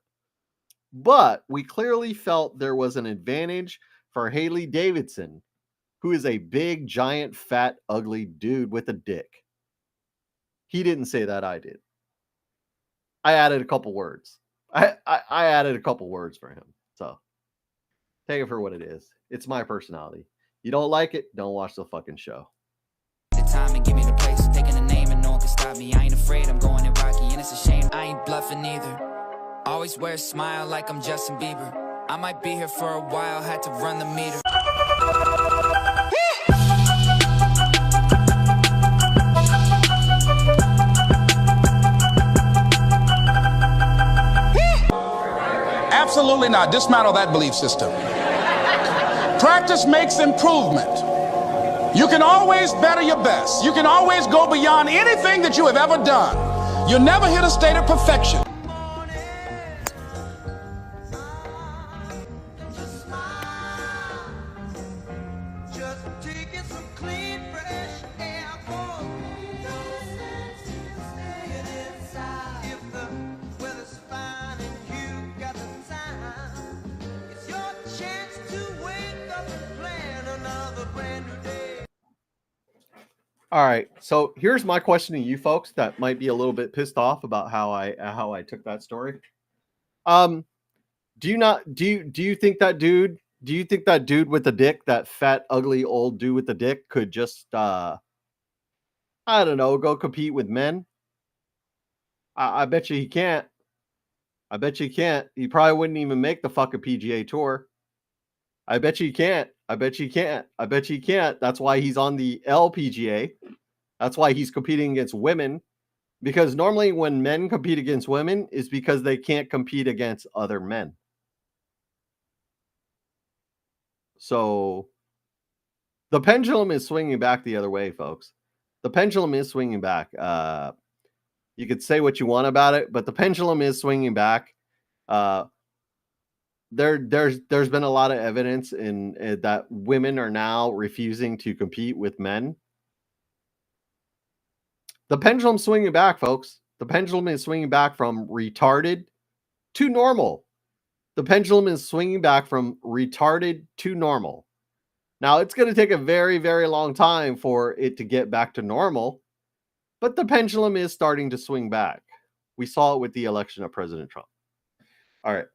But we clearly felt there was an advantage for Haley Davidson, who is a big, giant, fat, ugly dude with a dick. He didn't say that, I did. I added a couple words. I added a couple words for him. So take it for what it is. It's my personality. You don't like it, don't watch the fucking show. Time and give me the place, taking a name and no one can stop me. I ain't afraid, I'm going in Rocky and it's a shame. I ain't bluffing either. Always wear a smile like I'm Justin Bieber. I might be here for a while, had to run the meter. Absolutely not. Dismantle that belief system. Practice makes improvement. You can always better your best. You can always go beyond anything that you have ever done. You'll never hit a state of perfection. All right, so here's my question to you folks that might be a little bit pissed off about how I took that story. Do you think that dude with the dick, that fat, ugly old dude with the dick, could just I don't know, go compete with men? I bet you he can't. I bet you he can't. He probably wouldn't even make the fucking PGA Tour. I bet you he can't. I bet you he can't. I bet you he can't. That's why he's on the LPGA. That's why he's competing against women. Because normally when men compete against women, it's because they can't compete against other men. So the pendulum is swinging back the other way, folks. The pendulum is swinging back. You could say what you want about it, but the pendulum is swinging back. There's been a lot of evidence in that women are now refusing to compete with men. The pendulum's swinging back, folks. The pendulum is swinging back from retarded to normal. The pendulum is swinging back from retarded to normal. Now, it's going to take a very, very long time for it to get back to normal, but the pendulum is starting to swing back. We saw it with the election of President Trump. All right.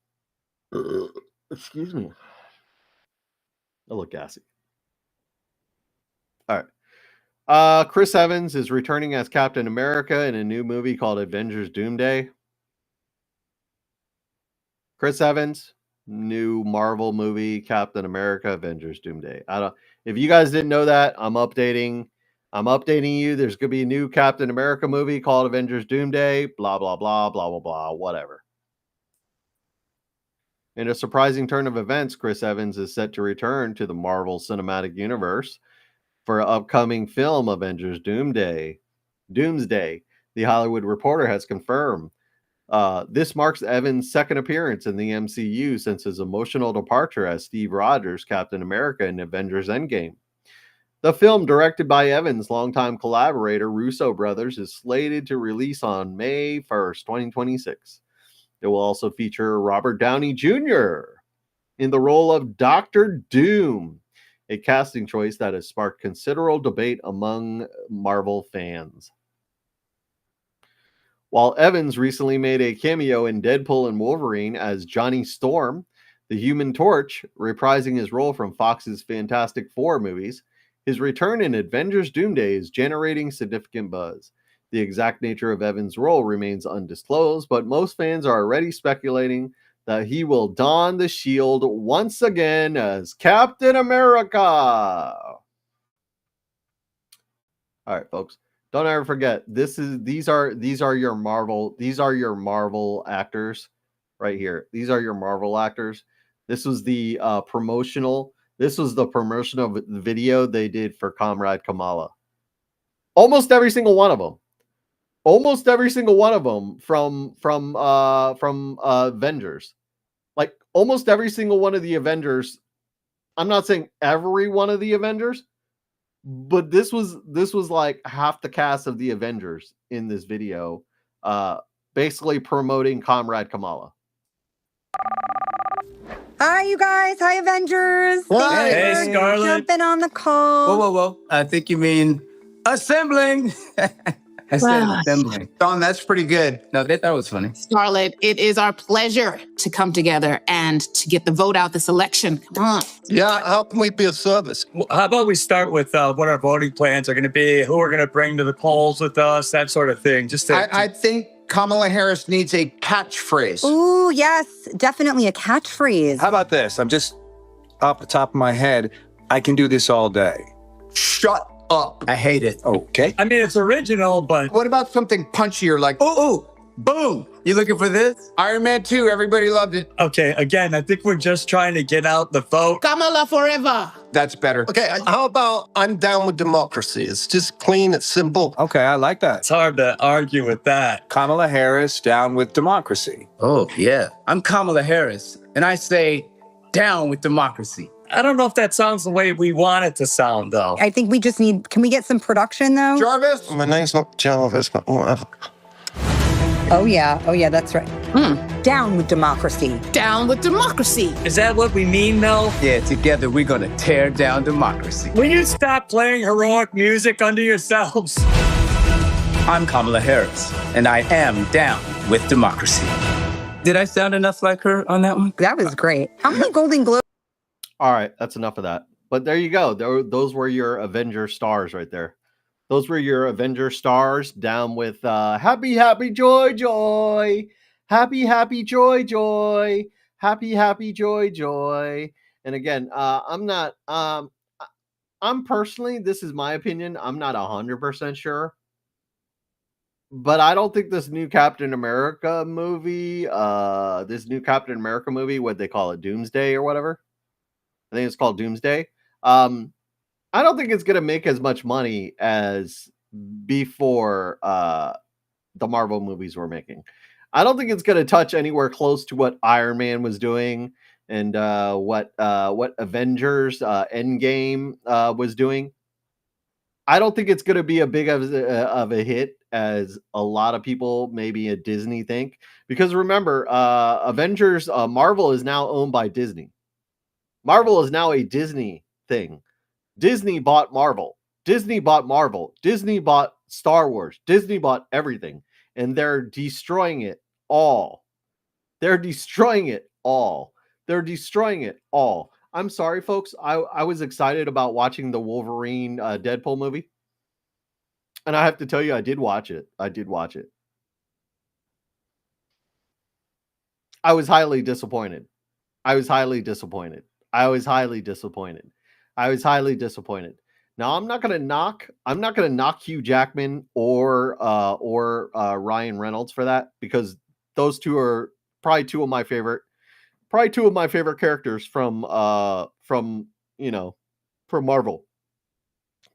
Excuse me. I look gassy. All right. Chris Evans is returning as Captain America in a new movie called Avengers Doomsday. Chris Evans, new Marvel movie, Captain America, Avengers Doomsday. If you guys didn't know that, I'm updating you. There's going to be a new Captain America movie called Avengers Doomsday, blah, blah, blah, blah, blah, blah, whatever. In a surprising turn of events, Chris Evans is set to return to the Marvel Cinematic Universe for an upcoming film, Avengers Doomsday. The Hollywood Reporter has confirmed. This marks Evans' second appearance in the MCU since his emotional departure as Steve Rogers, Captain America in Avengers Endgame. The film, directed by Evans' longtime collaborator Russo Brothers, is slated to release on May 1st, 2026. It will also feature Robert Downey Jr. in the role of Dr. Doom, a casting choice that has sparked considerable debate among Marvel fans. While Evans recently made a cameo in Deadpool and Wolverine as Johnny Storm, the Human Torch, reprising his role from Fox's Fantastic Four movies, his return in Avengers Doomsday is generating significant buzz. The exact nature of Evans' role remains undisclosed, but most fans are already speculating that he will don the shield once again as Captain America. All right, folks. Don't ever forget, these are your Marvel actors right here. These are your Marvel actors. This was the promotional This was the promotional video they did for Comrade Kamala. Almost every single one of them. Almost every single one of them from Avengers. Like almost every single one of the Avengers. I'm not saying every one of the Avengers, but this was like half the cast of the Avengers in this video, basically promoting Comrade Kamala. Hi, you guys. Hi, Avengers. Hi. Thanks Hey, for Scarlett. jumping on the call. Whoa. I think you mean assembling. I said Wow. assembling. Don, that's pretty good. No, they thought it was funny. Scarlett, it is our pleasure to come together and to get the vote out this election. Come on. Yeah, how can we be of service? Well, how about we start with what our voting plans are going to be, who we're going to bring to the polls with us, that sort of thing. Just to, I think Kamala Harris needs a catchphrase. Ooh, yes, definitely a catchphrase. How about this? I'm just off the top of my head. I can do this all day. Shut up. I hate it. Okay. I mean, it's original, but What about something punchier like, ooh, boom. You looking for this? Iron Man 2, everybody loved it. okay, again, I think we're just trying to get out the vote. Kamala forever. That's better. Okay, how about I'm down with democracy? It's just clean, it's simple. Okay, I like that. It's hard to argue with that. Kamala Harris down with democracy. Oh, yeah. I'm Kamala Harris, and I say down with democracy. I don't know if that sounds the way we want it to sound, though. I think we just need, can we get some production though? Jarvis? My name's not Jarvis, but whatever. Oh yeah, that's right. Down with democracy. Down with democracy. Is that what we mean, though? Yeah, together we're gonna tear down democracy. Will you stop playing heroic music under yourselves? I'm Kamala Harris, and I am down with democracy. Did I sound enough like her on that one? That was great. How many Golden Globes? All right, that's enough of that. But there you go. Those were your Avenger stars right there. Those were your Avenger stars down with happy, happy, joy, joy. Happy, happy, joy, joy. Happy, happy, joy, joy. And again, I'm personally, this is my opinion, I'm not 100% sure. But I don't think this new Captain America movie, what they call it, Doomsday or whatever. I think it's called Doomsday. I don't think it's going to make as much money as before the Marvel movies were making. I don't think it's going to touch anywhere close to what Iron Man was doing and what Avengers Endgame was doing. I don't think it's going to be a big of a hit as a lot of people, maybe at Disney, think. Because remember, Avengers, Marvel is now owned by Disney. Marvel is now a Disney thing. Disney bought Marvel. Disney bought Marvel. Disney bought Star Wars. Disney bought everything. And they're destroying it all. They're destroying it all. They're destroying it all. I'm sorry, folks. I was excited about watching the Wolverine Deadpool movie. And I have to tell you, I did watch it. I was highly disappointed. I was highly disappointed. Now I'm not gonna knock Hugh Jackman or Ryan Reynolds for that, because those two are probably two of my favorite characters from Marvel.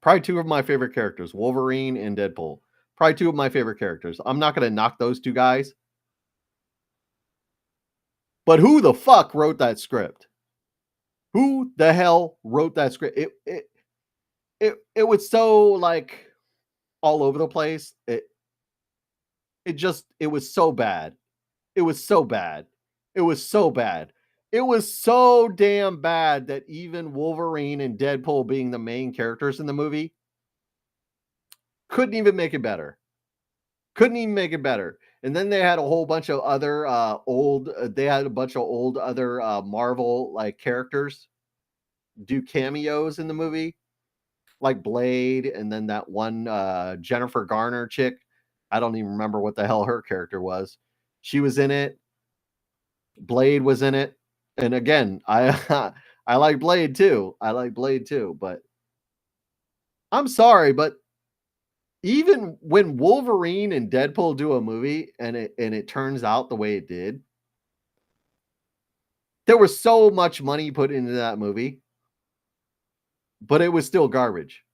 Probably two of my favorite characters, Wolverine and Deadpool. Probably two of my favorite characters. I'm not gonna knock those two guys. But who the fuck wrote that script? Who the hell wrote that script? It was so like all over the place. It was so bad. It was so bad. It was so bad. It was so damn bad that even Wolverine and Deadpool, being the main characters in the movie, couldn't even make it better. And then they had a whole bunch of other old Marvel like characters do cameos in the movie, like Blade, and then that one Jennifer Garner chick. I don't even remember what the hell her character was. She was in it. Blade was in it. And again, I like Blade too. But I'm sorry, but even when Wolverine and Deadpool do a movie and it turns out the way it did, there was so much money put into that movie. but it was still garbage.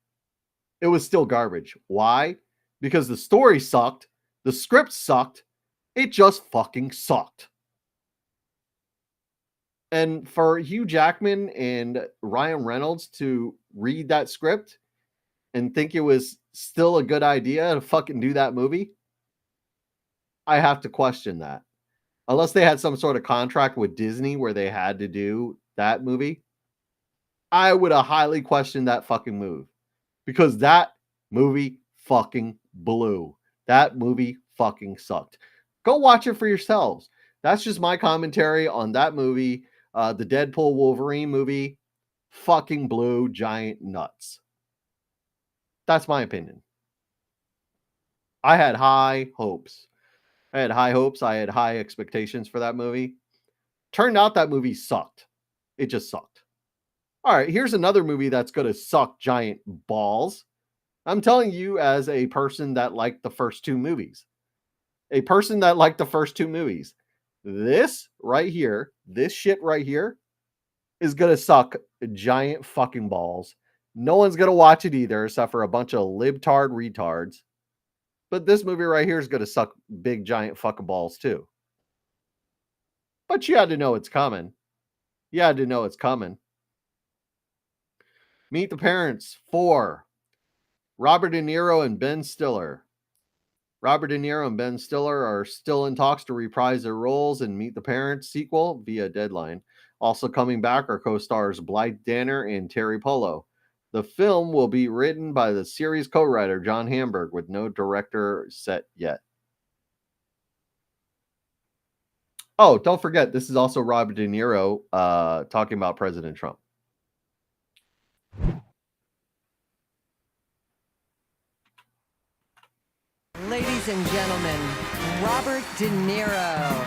It was still garbage. Why? Because the story sucked, the script sucked, it just fucking sucked. And for Hugh Jackman and Ryan Reynolds to read that script and think it was still a good idea to fucking do that movie, I have to question that. Unless they had some sort of contract with Disney where they had to do that movie, I would have highly questioned that fucking move. Because that movie fucking blew. That movie fucking sucked. Go watch it for yourselves. That's just my commentary on that movie. The Deadpool Wolverine movie fucking blew giant nuts. That's my opinion. I had high hopes. I had high expectations for that movie. Turned out that movie sucked. It just sucked. All right, here's another movie that's going to suck giant balls. I'm telling you as a person that liked the first two movies. A person that liked the first two movies. This right here, this shit right here is going to suck giant fucking balls. No one's going to watch it either, except for a bunch of libtard retards. But this movie right here is going to suck big giant fucking balls too. But you had to know it's coming. You had to know it's coming. Meet the Parents 4. Robert De Niro and Ben Stiller. Robert De Niro and Ben Stiller are still in talks to reprise their roles in Meet the Parents sequel via Deadline. Also coming back are co-stars Blythe Danner and Terry Polo. The film will be written by the series co-writer John Hamburg with no director set yet. Oh, don't forget, this is also Robert De Niro talking about President Trump. Ladies and gentlemen, Robert De Niro.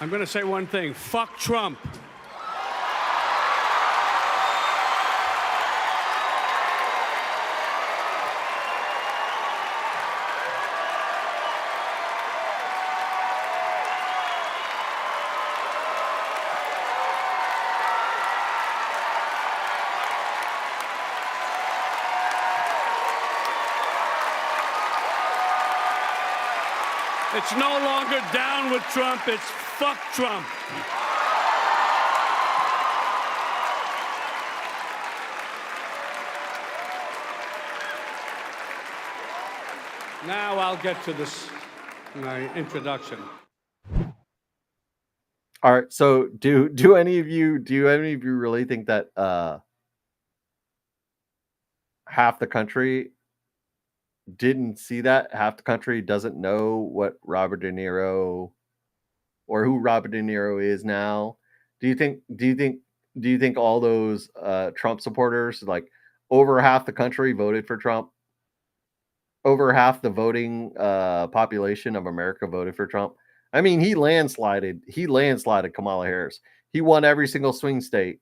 I'm going to say one thing. Fuck Trump. It's no longer down with Trump, it's fuck Trump. Now I'll get to this, my introduction. All right, so do any of you really think that half the country didn't see that? Half the country doesn't know what Robert De Niro or who Robert De Niro is now. Do you think all those Trump supporters, like over half the country voted for Trump? Over half the voting population of America voted for Trump. I mean, he landslided Kamala Harris. He won every single swing state.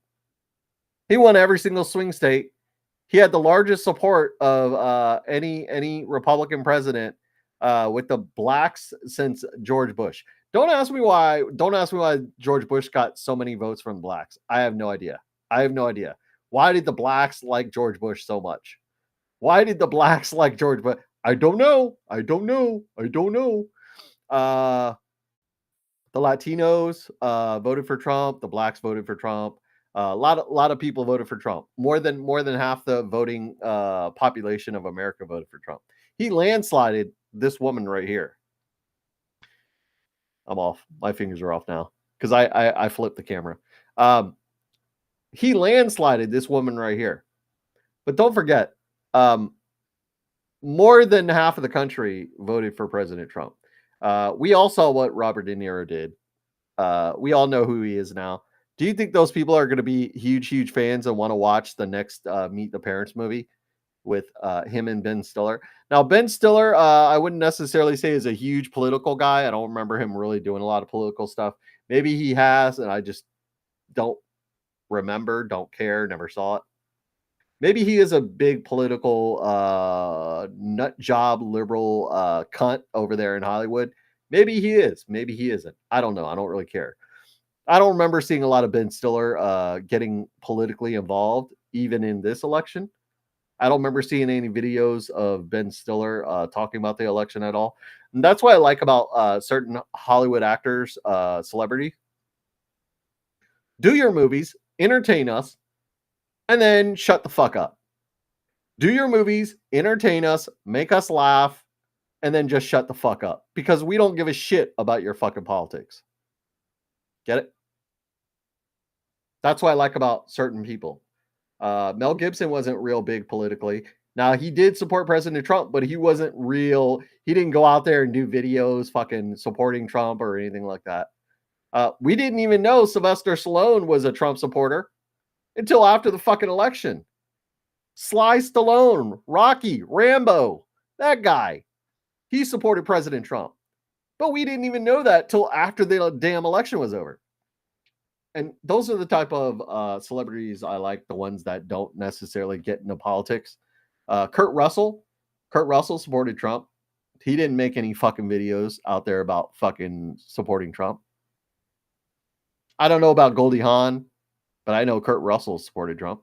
He had the largest support of any Republican president with the blacks since George Bush. Don't ask me why George Bush got so many votes from blacks. I have no idea. Why did the blacks like George Bush so much? Why did the blacks like George Bush? I don't know. The Latinos voted for Trump. The blacks voted for Trump. A lot of people voted for Trump. More than half the voting population of America voted for Trump. He landslided this woman right here. I'm off. My fingers are off now because I flipped the camera. He landslided this woman right here. But don't forget, more than half of the country voted for President Trump. We all saw what Robert De Niro did. We all know who he is now. Do you think those people are going to be huge fans and want to watch the next Meet the Parents movie with him and Ben Stiller? Now, Ben Stiller, I wouldn't necessarily say is a huge political guy. I don't remember him really doing a lot of political stuff. Maybe he has, and I just don't remember, don't care, never saw it. Maybe he is a big political nut job liberal cunt over there in Hollywood. Maybe he is. Maybe he isn't. I don't know. I don't really care. I don't remember seeing a lot of Ben Stiller getting politically involved, even in this election. I don't remember seeing any videos of Ben Stiller talking about the election at all. And that's what I like about certain Hollywood actors, celebrity. Do your movies, entertain us, and then shut the fuck up. Do your movies, entertain us, make us laugh, and then just shut the fuck up. Because we don't give a shit about your fucking politics. Get it? That's what I like about certain people. Mel Gibson wasn't real big politically. Now, he did support President Trump, but he wasn't real. He didn't go out there and do videos fucking supporting Trump or anything like that. We didn't even know Sylvester Stallone was a Trump supporter until after the fucking election. Sly Stallone, Rocky, Rambo, that guy. He supported President Trump. But we didn't even know that till after the damn election was over. And those are the type of celebrities I like, the ones that don't necessarily get into politics. Kurt Russell supported Trump. He didn't make any fucking videos out there about fucking supporting Trump. I don't know about Goldie Hawn, but I know Kurt Russell supported Trump.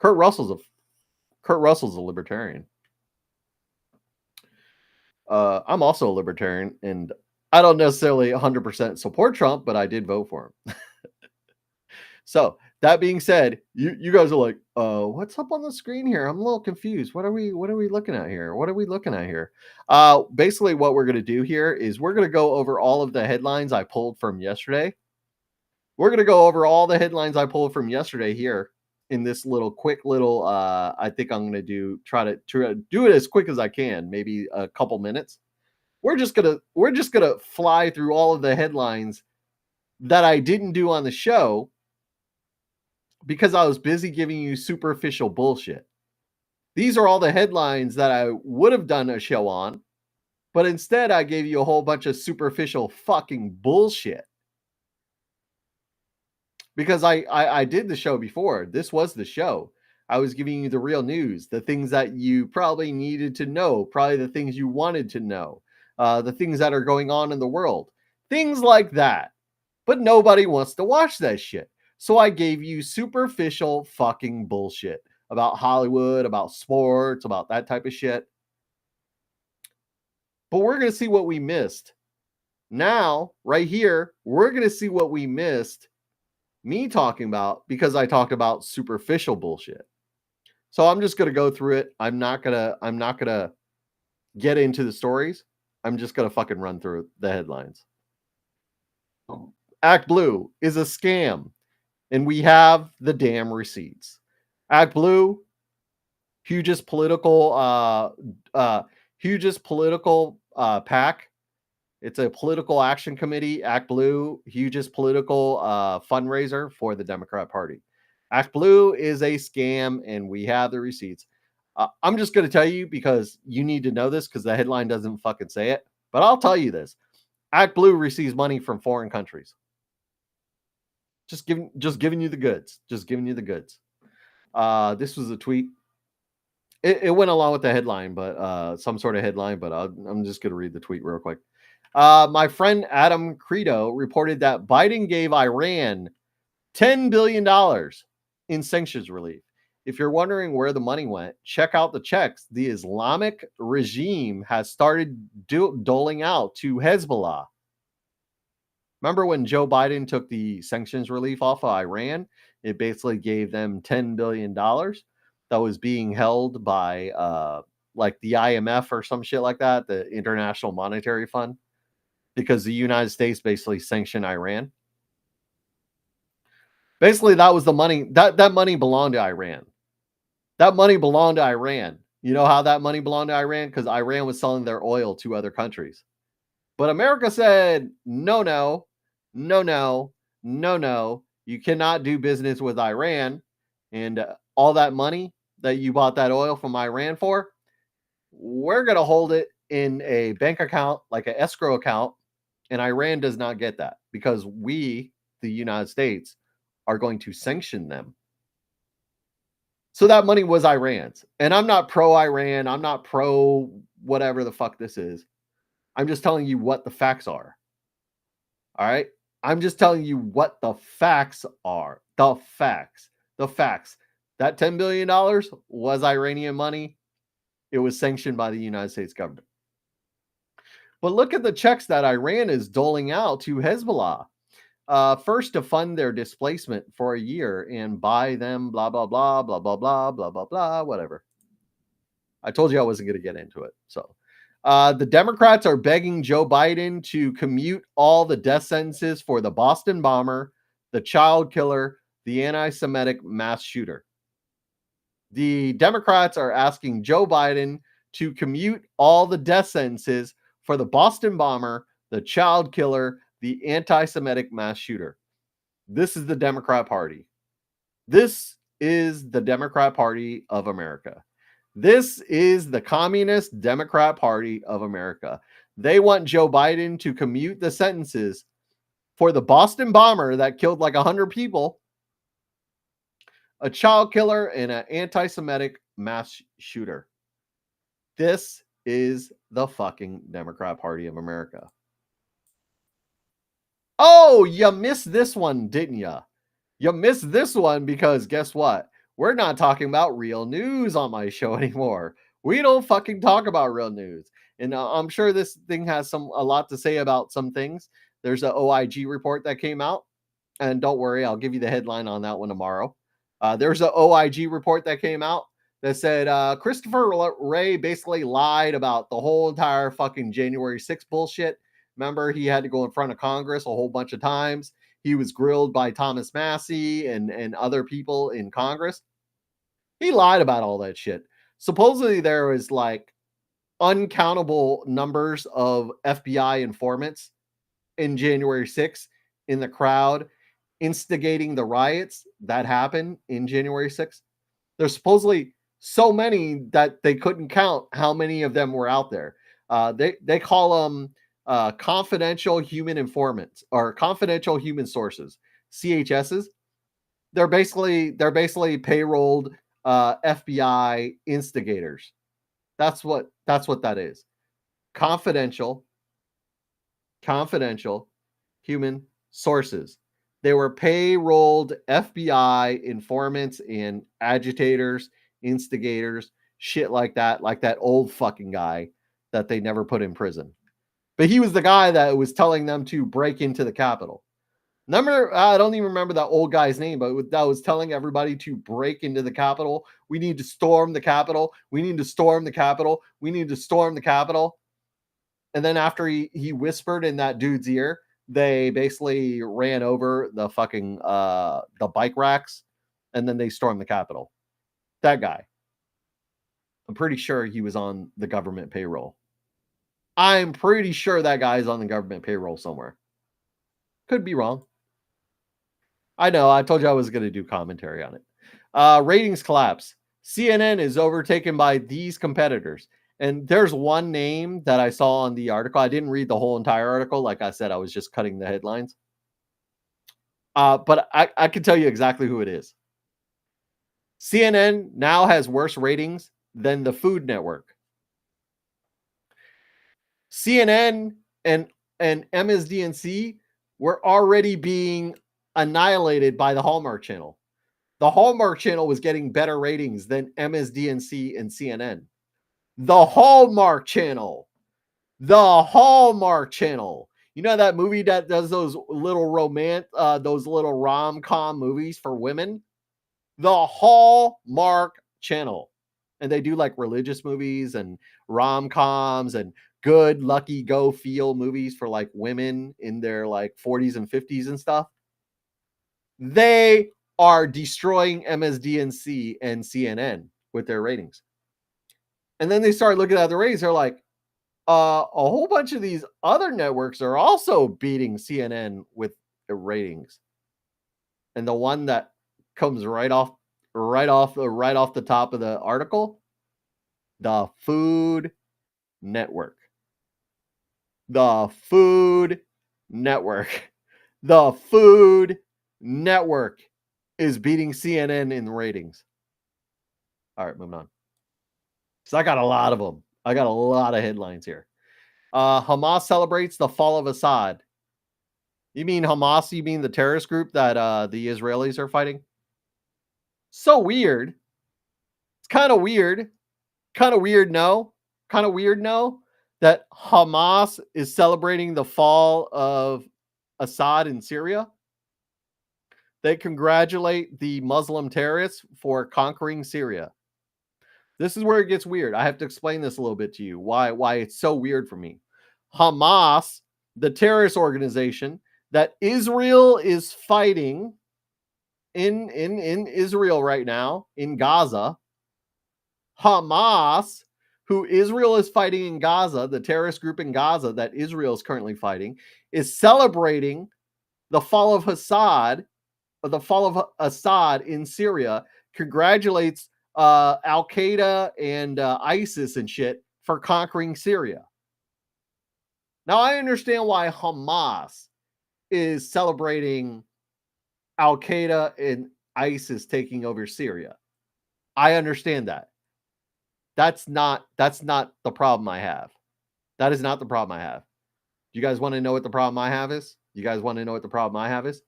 Kurt Russell's a libertarian. I'm also a libertarian, and I don't necessarily 100% support Trump, but I did vote for him. So that being said, you guys are like, what's up on the screen here? I'm a little confused. What are we looking at here? Basically what we're going to do here is we're going to go over all of the headlines I pulled from yesterday. We're going to go over all the headlines I pulled from yesterday here in this quick little, I think I'm going to try to do it as quick as I can, maybe a couple minutes. We're just going to fly through all of the headlines that I didn't do on the show because I was busy giving you superficial bullshit. These are all the headlines that I would have done a show on, but instead I gave you a whole bunch of superficial fucking bullshit. Because I did the show before. This was the show. I was giving you the real news, the things that you probably needed to know, probably the things you wanted to know, the things that are going on in the world, things like that. But nobody wants to watch that shit. So I gave you superficial fucking bullshit about Hollywood, about sports, about that type of shit. But we're going to see what we missed. Now, right here, we're going to see what we missed me talking about because I talked about superficial bullshit. So I'm just going to go through it. I'm not going to get into the stories. I'm just going to fucking run through the headlines. Act Blue is a scam. And we have the damn receipts. Act Blue, hugest political PAC. It's a political action committee. Act Blue, hugest political fundraiser for the Democrat Party. Act Blue is a scam, and we have the receipts. I'm just going to tell you because you need to know this because the headline doesn't fucking say it. But I'll tell you this. Act Blue receives money from foreign countries. Just giving you the goods. Just giving you the goods. This was a tweet. It went along with the headline, but some sort of headline. But I'm just going to read the tweet real quick. My friend Adam Credo reported that Biden gave Iran $10 billion in sanctions relief. If you're wondering where the money went, check out the checks the Islamic regime has started doling out to Hezbollah. Remember when Joe Biden took the sanctions relief off of Iran? It basically gave them $10 billion that was being held by like the IMF or some shit like that, the International Monetary Fund, because the United States basically sanctioned Iran. Basically, that was the money. That money belonged to Iran. That money belonged to Iran. You know how that money belonged to Iran? Because Iran was selling their oil to other countries. But America said, no. You cannot do business with Iran. And all that money that you bought that oil from Iran for, we're going to hold it in a bank account, like an escrow account. And Iran does not get that because we, the United States, are going to sanction them. So that money was Iran's. And I'm not pro-Iran. I'm not pro whatever the fuck this is. I'm just telling you what the facts are. All right? I'm just telling you what the facts are. The facts. The facts. That $10 billion was Iranian money. It was sanctioned by the United States government. But look at the checks that Iran is doling out to Hezbollah. First, to fund their displacement for a year and buy them blah, blah, blah, blah, blah, blah, blah, blah, blah, whatever. I told you I wasn't going to get into it. So the Democrats are begging Joe Biden to commute all the death sentences for the Boston bomber, the child killer, the anti-Semitic mass shooter. The Democrats are asking Joe Biden to commute all the death sentences for the Boston bomber, the child killer, the anti-Semitic mass shooter. This is the Democrat Party. This is the Democrat Party of America. This is the Communist Democrat Party of America. They want Joe Biden to commute the sentences for the Boston bomber that killed like 100 people, a child killer, and an anti-Semitic mass shooter. This is the fucking Democrat Party of America. Oh, you missed this one, didn't you? You missed this one because guess what? We're not talking about real news on my show anymore. We don't fucking talk about real news. And I'm sure this thing has a lot to say about some things. There's an OIG report that came out. And don't worry, I'll give you the headline on that one tomorrow. There's an OIG report that came out that said Christopher Wray basically lied about the whole entire fucking January 6th bullshit. Remember, he had to go in front of Congress a whole bunch of times. He was grilled by Thomas Massie and other people in Congress. He lied about all that shit. Supposedly there was like uncountable numbers of FBI informants in January 6th in the crowd instigating the riots that happened in January 6th. There's supposedly so many that they couldn't count how many of them were out there. They call them confidential human informants or confidential human sources, CHSs. They're basically payrolled FBI instigators. That's what that is. Confidential human sources. They were payrolled FBI informants and agitators, instigators, shit like that old fucking guy that they never put in prison. But he was the guy that was telling them to break into the Capitol. I don't even remember that old guy's name, but that was telling everybody to break into the Capitol. We need to storm the Capitol. We need to storm the Capitol. We need to storm the Capitol. And then after he whispered in that dude's ear, they basically ran over the fucking the bike racks, and then they stormed the Capitol. That guy. I'm pretty sure he was on the government payroll. I'm pretty sure that guy's on the government payroll somewhere. Could be wrong. I know. I told you I was going to do commentary on it. Ratings collapse. CNN is overtaken by these competitors. And there's one name that I saw on the article. I didn't read the whole entire article. Like I said, I was just cutting the headlines. But I can tell you exactly who it is. CNN now has worse ratings than the Food Network. CNN and MSDNC were already being annihilated by the Hallmark Channel. The Hallmark Channel was getting better ratings than MSDNC and CNN. The Hallmark Channel. The Hallmark Channel. You know that movie that does those little those little rom-com movies for women? The Hallmark Channel. And they do like religious movies and rom-coms and good, lucky, go feel movies for like women in their like 40s and 50s and stuff. They are destroying MSDNC and CNN with their ratings. And then they start looking at the ratings. They're like, a whole bunch of these other networks are also beating CNN with the ratings. And the one that comes right off the top of the article, the Food Network. The Food Network. The Food Network is beating CNN in ratings. All right, moving on. So I got a lot of them. I got a lot of headlines here. Hamas celebrates the fall of Assad. You mean Hamas? You mean the terrorist group that the Israelis are fighting? So weird. It's kind of weird. Kind of weird, no? Kind of weird, no? That Hamas is celebrating the fall of Assad in Syria. They congratulate the Muslim terrorists for conquering Syria. This is where it gets weird. I have to explain this a little bit to you. Why it's so weird for me. Hamas, the terrorist organization that Israel is fighting in Israel right now, in Gaza. Hamas, who Israel is fighting in Gaza, the terrorist group in Gaza that Israel is currently fighting, is celebrating the fall of Assad in Syria, congratulates Al Qaeda and ISIS and shit for conquering Syria. Now, I understand why Hamas is celebrating Al Qaeda and ISIS taking over Syria. I understand that. That's not the problem I have. That is not the problem I have. You guys want to know what the problem I have is? You guys want to know what the problem I have is?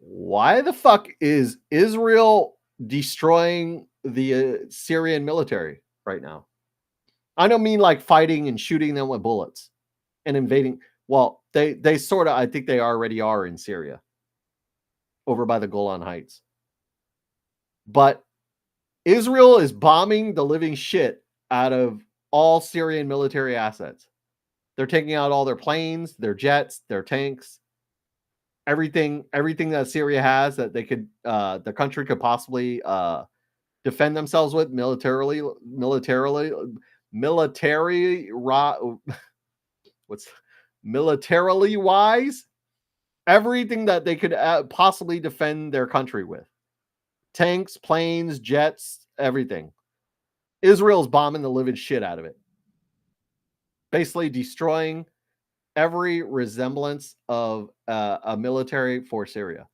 Why the fuck is Israel destroying the Syrian military right now? I don't mean like fighting and shooting them with bullets and invading. Well, they sort of, I think they already are in Syria, over by the Golan Heights. But Israel is bombing the living shit out of all Syrian military assets. They're taking out all their planes, their jets, their tanks, everything that Syria has that they could, the country could possibly defend themselves with militarily, militarily wise, everything that they could possibly defend their country with. Tanks, planes, jets, everything. Israel's bombing the living shit out of it. Basically destroying every resemblance of a military for Syria.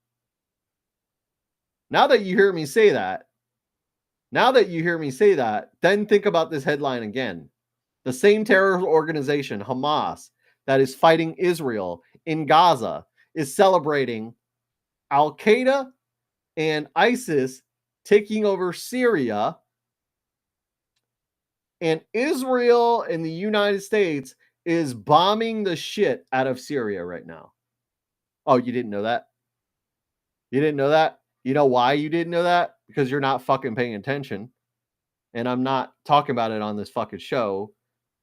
Now that you hear me say that, then think about this headline again. The same terror organization, Hamas, that is fighting Israel in Gaza is celebrating Al Qaeda and ISIS taking over Syria, and Israel and the United States is bombing the shit out of Syria right now. Oh, you didn't know that? You didn't know that? You know why you didn't know that? Because you're not fucking paying attention. And I'm not talking about it on this fucking show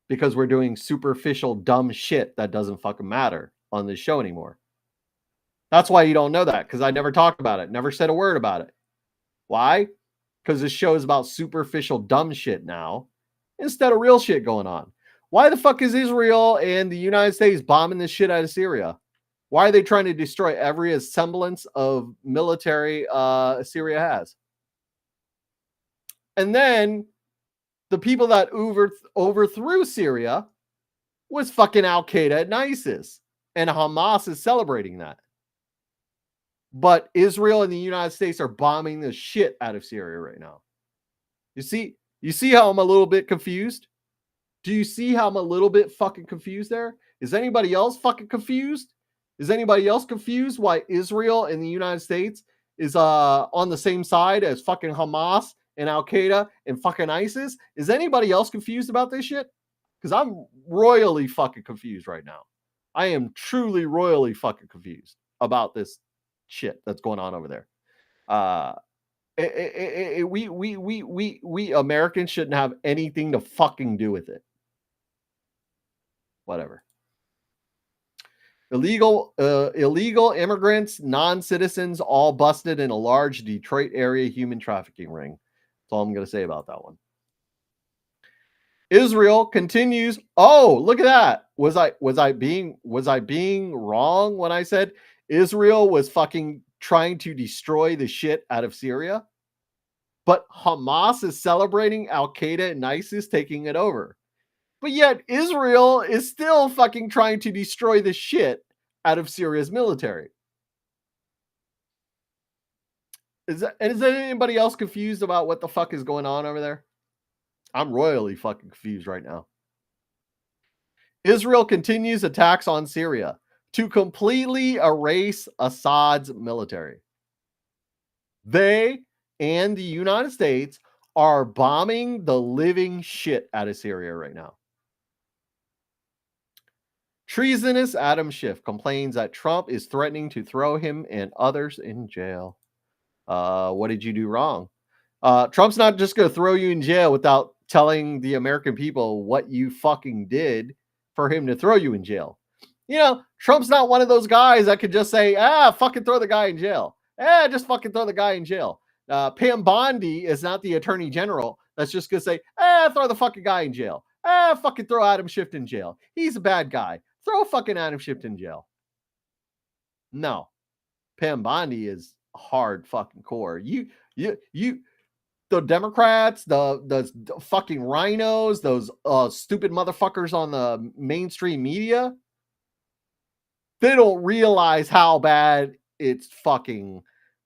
because we're doing superficial dumb shit that doesn't fucking matter on this show anymore. That's why you don't know that, because I never talked about it, never said a word about it. Why? Because this show is about superficial dumb shit now instead of real shit going on. Why the fuck is Israel and the United States bombing this shit out of Syria? Why are they trying to destroy every semblance of military Syria has? And then the people that overthrew Syria was fucking Al Qaeda and ISIS. And Hamas is celebrating that. But Israel and the United States are bombing the shit out of Syria right now. You see how I'm a little bit confused? Do you see how I'm a little bit fucking confused there? Is anybody else fucking confused? Is anybody else confused why Israel and the United States is on the same side as fucking Hamas and Al Qaeda and fucking ISIS? Is anybody else confused about this shit? Because I'm royally fucking confused right now. I am truly royally fucking confused about this shit that's going on over there. We Americans shouldn't have anything to fucking do with it. Whatever. Illegal immigrants, non-citizens, all busted in a large Detroit area human trafficking ring. That's all I'm going to say about that one. Israel continues. Oh, look at that. Was I being wrong when I said Israel was fucking trying to destroy the shit out of Syria? But Hamas is celebrating Al Qaeda and ISIS taking it over. But yet Israel is still fucking trying to destroy the shit out of Syria's military. Is anybody else confused about what the fuck is going on over there? I'm royally fucking confused right now. Israel continues attacks on Syria to completely erase Assad's military. They and the United States are bombing the living shit out of Syria right now. Treasonous Adam Schiff complains that Trump is threatening to throw him and others in jail. What did you do wrong? Trump's not just going to throw you in jail without telling the American people what you fucking did for him to throw you in jail. You know, Trump's not one of those guys that could just say, fucking throw the guy in jail. Just fucking throw the guy in jail. Pam Bondi is not the attorney general that's just going to say, throw the fucking guy in jail. Fucking throw Adam Schiff in jail. He's a bad guy. Throw fucking Adam Schiff in jail. No. Pam Bondi is hard fucking core. You, the Democrats, the fucking rhinos, those stupid motherfuckers on the mainstream media, they don't realize how bad it's fucking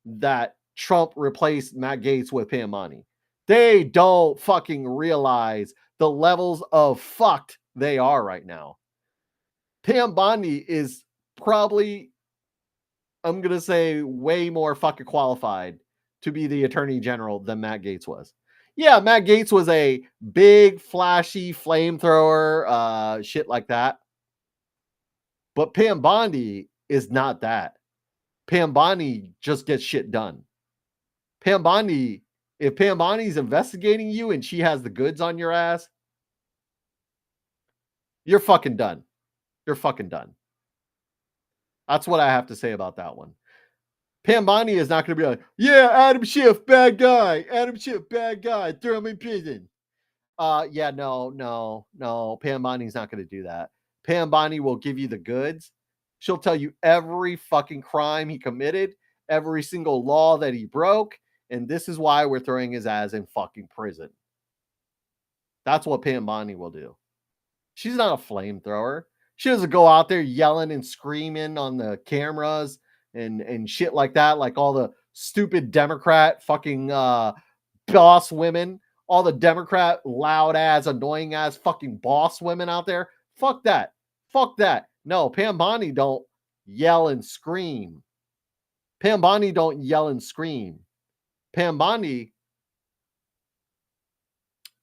that Trump replaced Matt Gaetz with Pam Bondi. They don't fucking realize the levels of fucked they are right now. Pam Bondi is probably, I'm going to say, way more fucking qualified to be the attorney general than Matt Gaetz was. Yeah, Matt Gaetz was a big, flashy flamethrower, shit like that. But Pam Bondi is not that. Pam Bondi just gets shit done. Pam Bondi, if Pam Bondi's investigating you and she has the goods on your ass, you're fucking done. You're fucking done. That's what I have to say about that one. Pam Bondi is not going to be like, yeah, Adam Schiff, bad guy. Adam Schiff, bad guy. Throw him in prison. No. Pam Bondi's not going to do that. Pam Bondi will give you the goods. She'll tell you every fucking crime he committed, every single law that he broke, and this is why we're throwing his ass in fucking prison. That's what Pam Bondi will do. She's not a flamethrower. She doesn't go out there yelling and screaming on the cameras and shit like that, like all the stupid Democrat fucking boss women, all the Democrat loud ass, annoying ass fucking boss women out there. Fuck that. Fuck that. No, Pam Bondi don't yell and scream. Pam Bondi don't yell and scream. Pam Bondi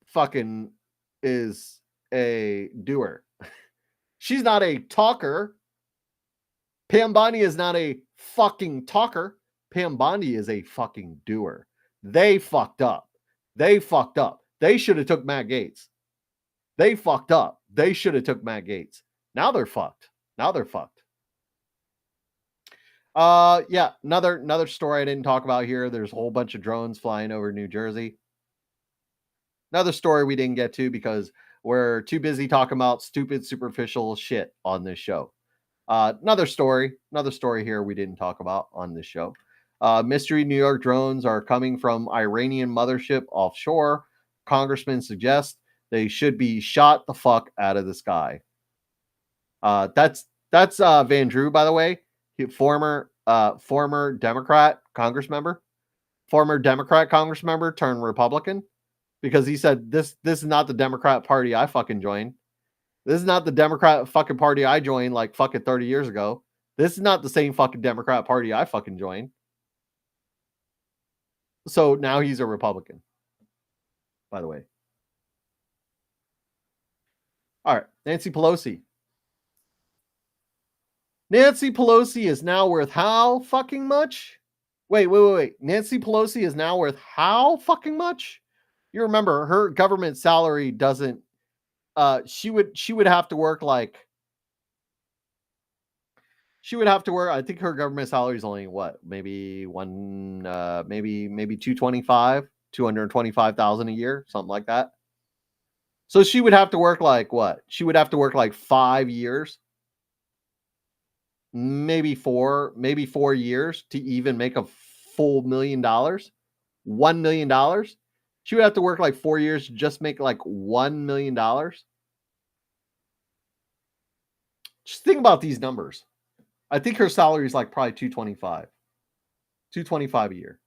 fucking is a doer. She's not a talker. Pam Bondi is not a fucking talker. Pam Bondi is a fucking doer. They fucked up. They fucked up. They should have took Matt Gaetz. They fucked up. They should have took Matt Gaetz. Now they're fucked. Now they're fucked. Yeah, another story I didn't talk about here. There's a whole bunch of drones flying over New Jersey. Another story we didn't get to because we're too busy talking about stupid, superficial shit on this show. Another story here we didn't talk about on this show. Mystery New York drones are coming from Iranian mothership offshore. Congressmen suggest they should be shot the fuck out of the sky. That's Van Drew, by the way, former Democrat Congress member turned Republican, because he said this is not the Democrat Party I fucking joined. This is not the Democrat fucking party I joined like fucking 30 years ago. This is not the same fucking Democrat Party I fucking joined. So now he's a Republican, by the way. All right, Nancy Pelosi. Nancy Pelosi is now worth how fucking much? Wait. Nancy Pelosi is now worth how fucking much? You remember her government salary doesn't, she would have to work like, I think her government salary is only what, maybe 225,000 a year, something like that. So she would have to work like what? She would have to work like 5 years, maybe 4 years to even make a full $1 million. $1 million. She would have to work like 4 years to just make like $1 million. Just think about these numbers. I think her salary is like probably 225 a year.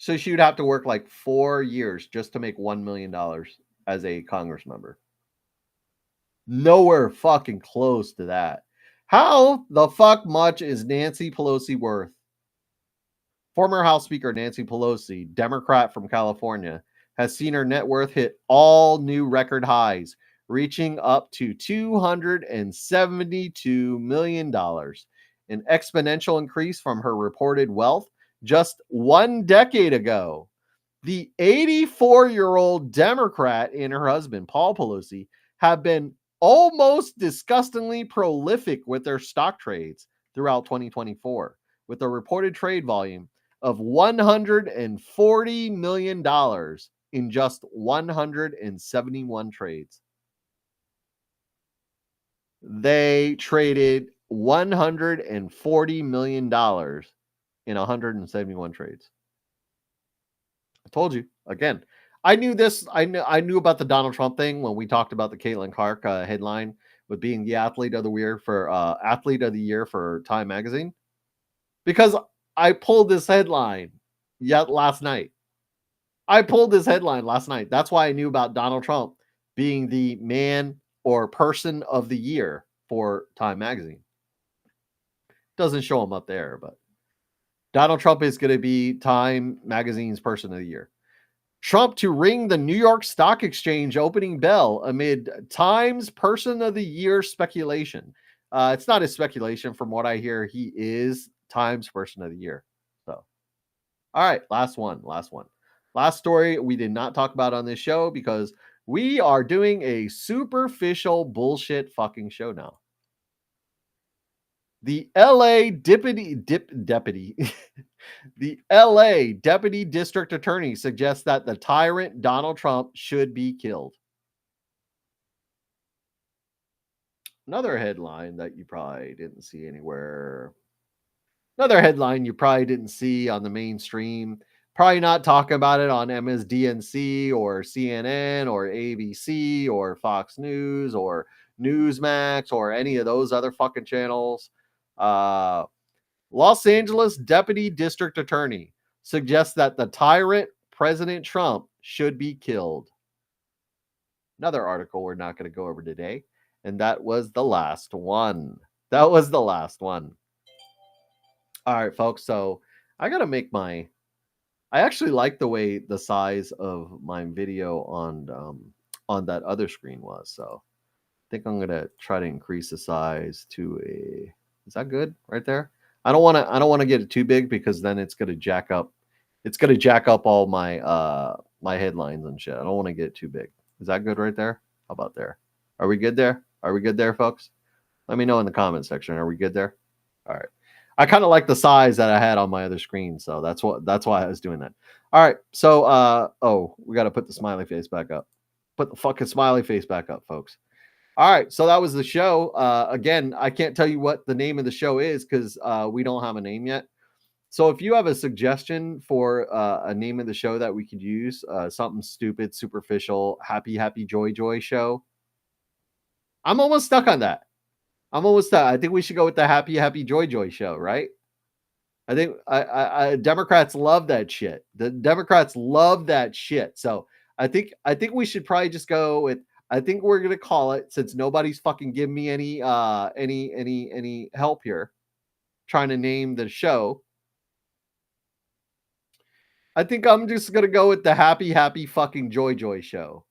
So she would have to work like 4 years just to make $1 million as a Congress member. Nowhere fucking close to that. How the fuck much is Nancy Pelosi worth? Former House Speaker Nancy Pelosi, Democrat from California, has seen her net worth hit all new record highs, reaching up to $272 million, an exponential increase from her reported wealth just 1 decade ago. The 84-year-old Democrat and her husband, Paul Pelosi, have been almost disgustingly prolific with their stock trades throughout 2024, with a reported trade volume of $140 million in just 171 trades. They traded $140 million in 171 trades. I told you again. I knew this. I knew about the Donald Trump thing when we talked about the Caitlin Clark headline with being the athlete of the year for Time Magazine, because I pulled this headline last night. That's why I knew about Donald Trump being the man or person of the year for Time Magazine. Doesn't show him up there, but Donald Trump is going to be Time Magazine's person of the year. Trump to ring the New York Stock Exchange opening bell amid Time's person of the year speculation. It's not a speculation. From what I hear, he is Time's person of the year. So, all right, last one. Last story we did not talk about on this show because we are doing a superficial bullshit fucking show now. The LA deputy the LA deputy district attorney suggests that the tyrant Donald Trump should be killed. Another headline that you probably didn't see anywhere. Another headline you probably didn't see on the mainstream. Probably not talking about it on MSDNC or CNN or ABC or Fox News or Newsmax or any of those other fucking channels. Los Angeles Deputy District Attorney suggests that the tyrant President Trump should be killed. Another article we're not going to go over today, and that was the last one. All right, folks, so I got to make I actually like the way the size of my video on that other screen was, so I think I'm going to try to increase the size to a... Is that good right there? I don't want to get it too big because then it's going to jack up. It's going to jack up all my my headlines and shit. I don't want to get it too big. Is that good right there? How about there? Are we good there? Folks? Let me know in the comment section. Are we good there? All right. I kind of like the size that I had on my other screen, so that's why I was doing that. All right. So we got to put the smiley face back up. Put the fucking smiley face back up, folks. All right, so that was the show. Again, I can't tell you what the name of the show is because we don't have a name yet. So if you have a suggestion for a name of the show that we could use, something stupid, superficial, happy, joy show, I'm almost stuck on that. I think we should go with the happy, joy show, right? I think Democrats love that shit. The Democrats love that shit. So I think we should probably just go with... I think we're gonna call it, since nobody's fucking giving me any help here, trying to name the show. I think I'm just gonna go with the happy fucking joy show.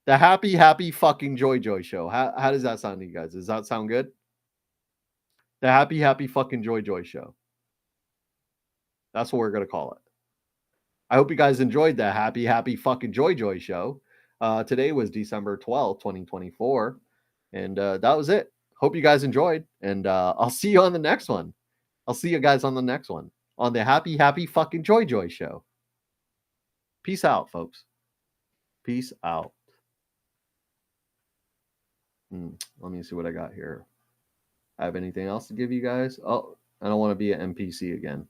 The happy fucking joy show. How does that sound to you guys? Does that sound good? The happy fucking joy show. That's what we're gonna call it. I hope you guys enjoyed the happy fucking joy show. Today was December 12th, 2024. And that was it. Hope you guys enjoyed. And I'll see you on the next one. I'll see you guys on the next one. On the happy fucking joy show. Peace out, folks. Peace out. Let me see what I got here. I have anything else to give you guys? Oh, I don't want to be an NPC again.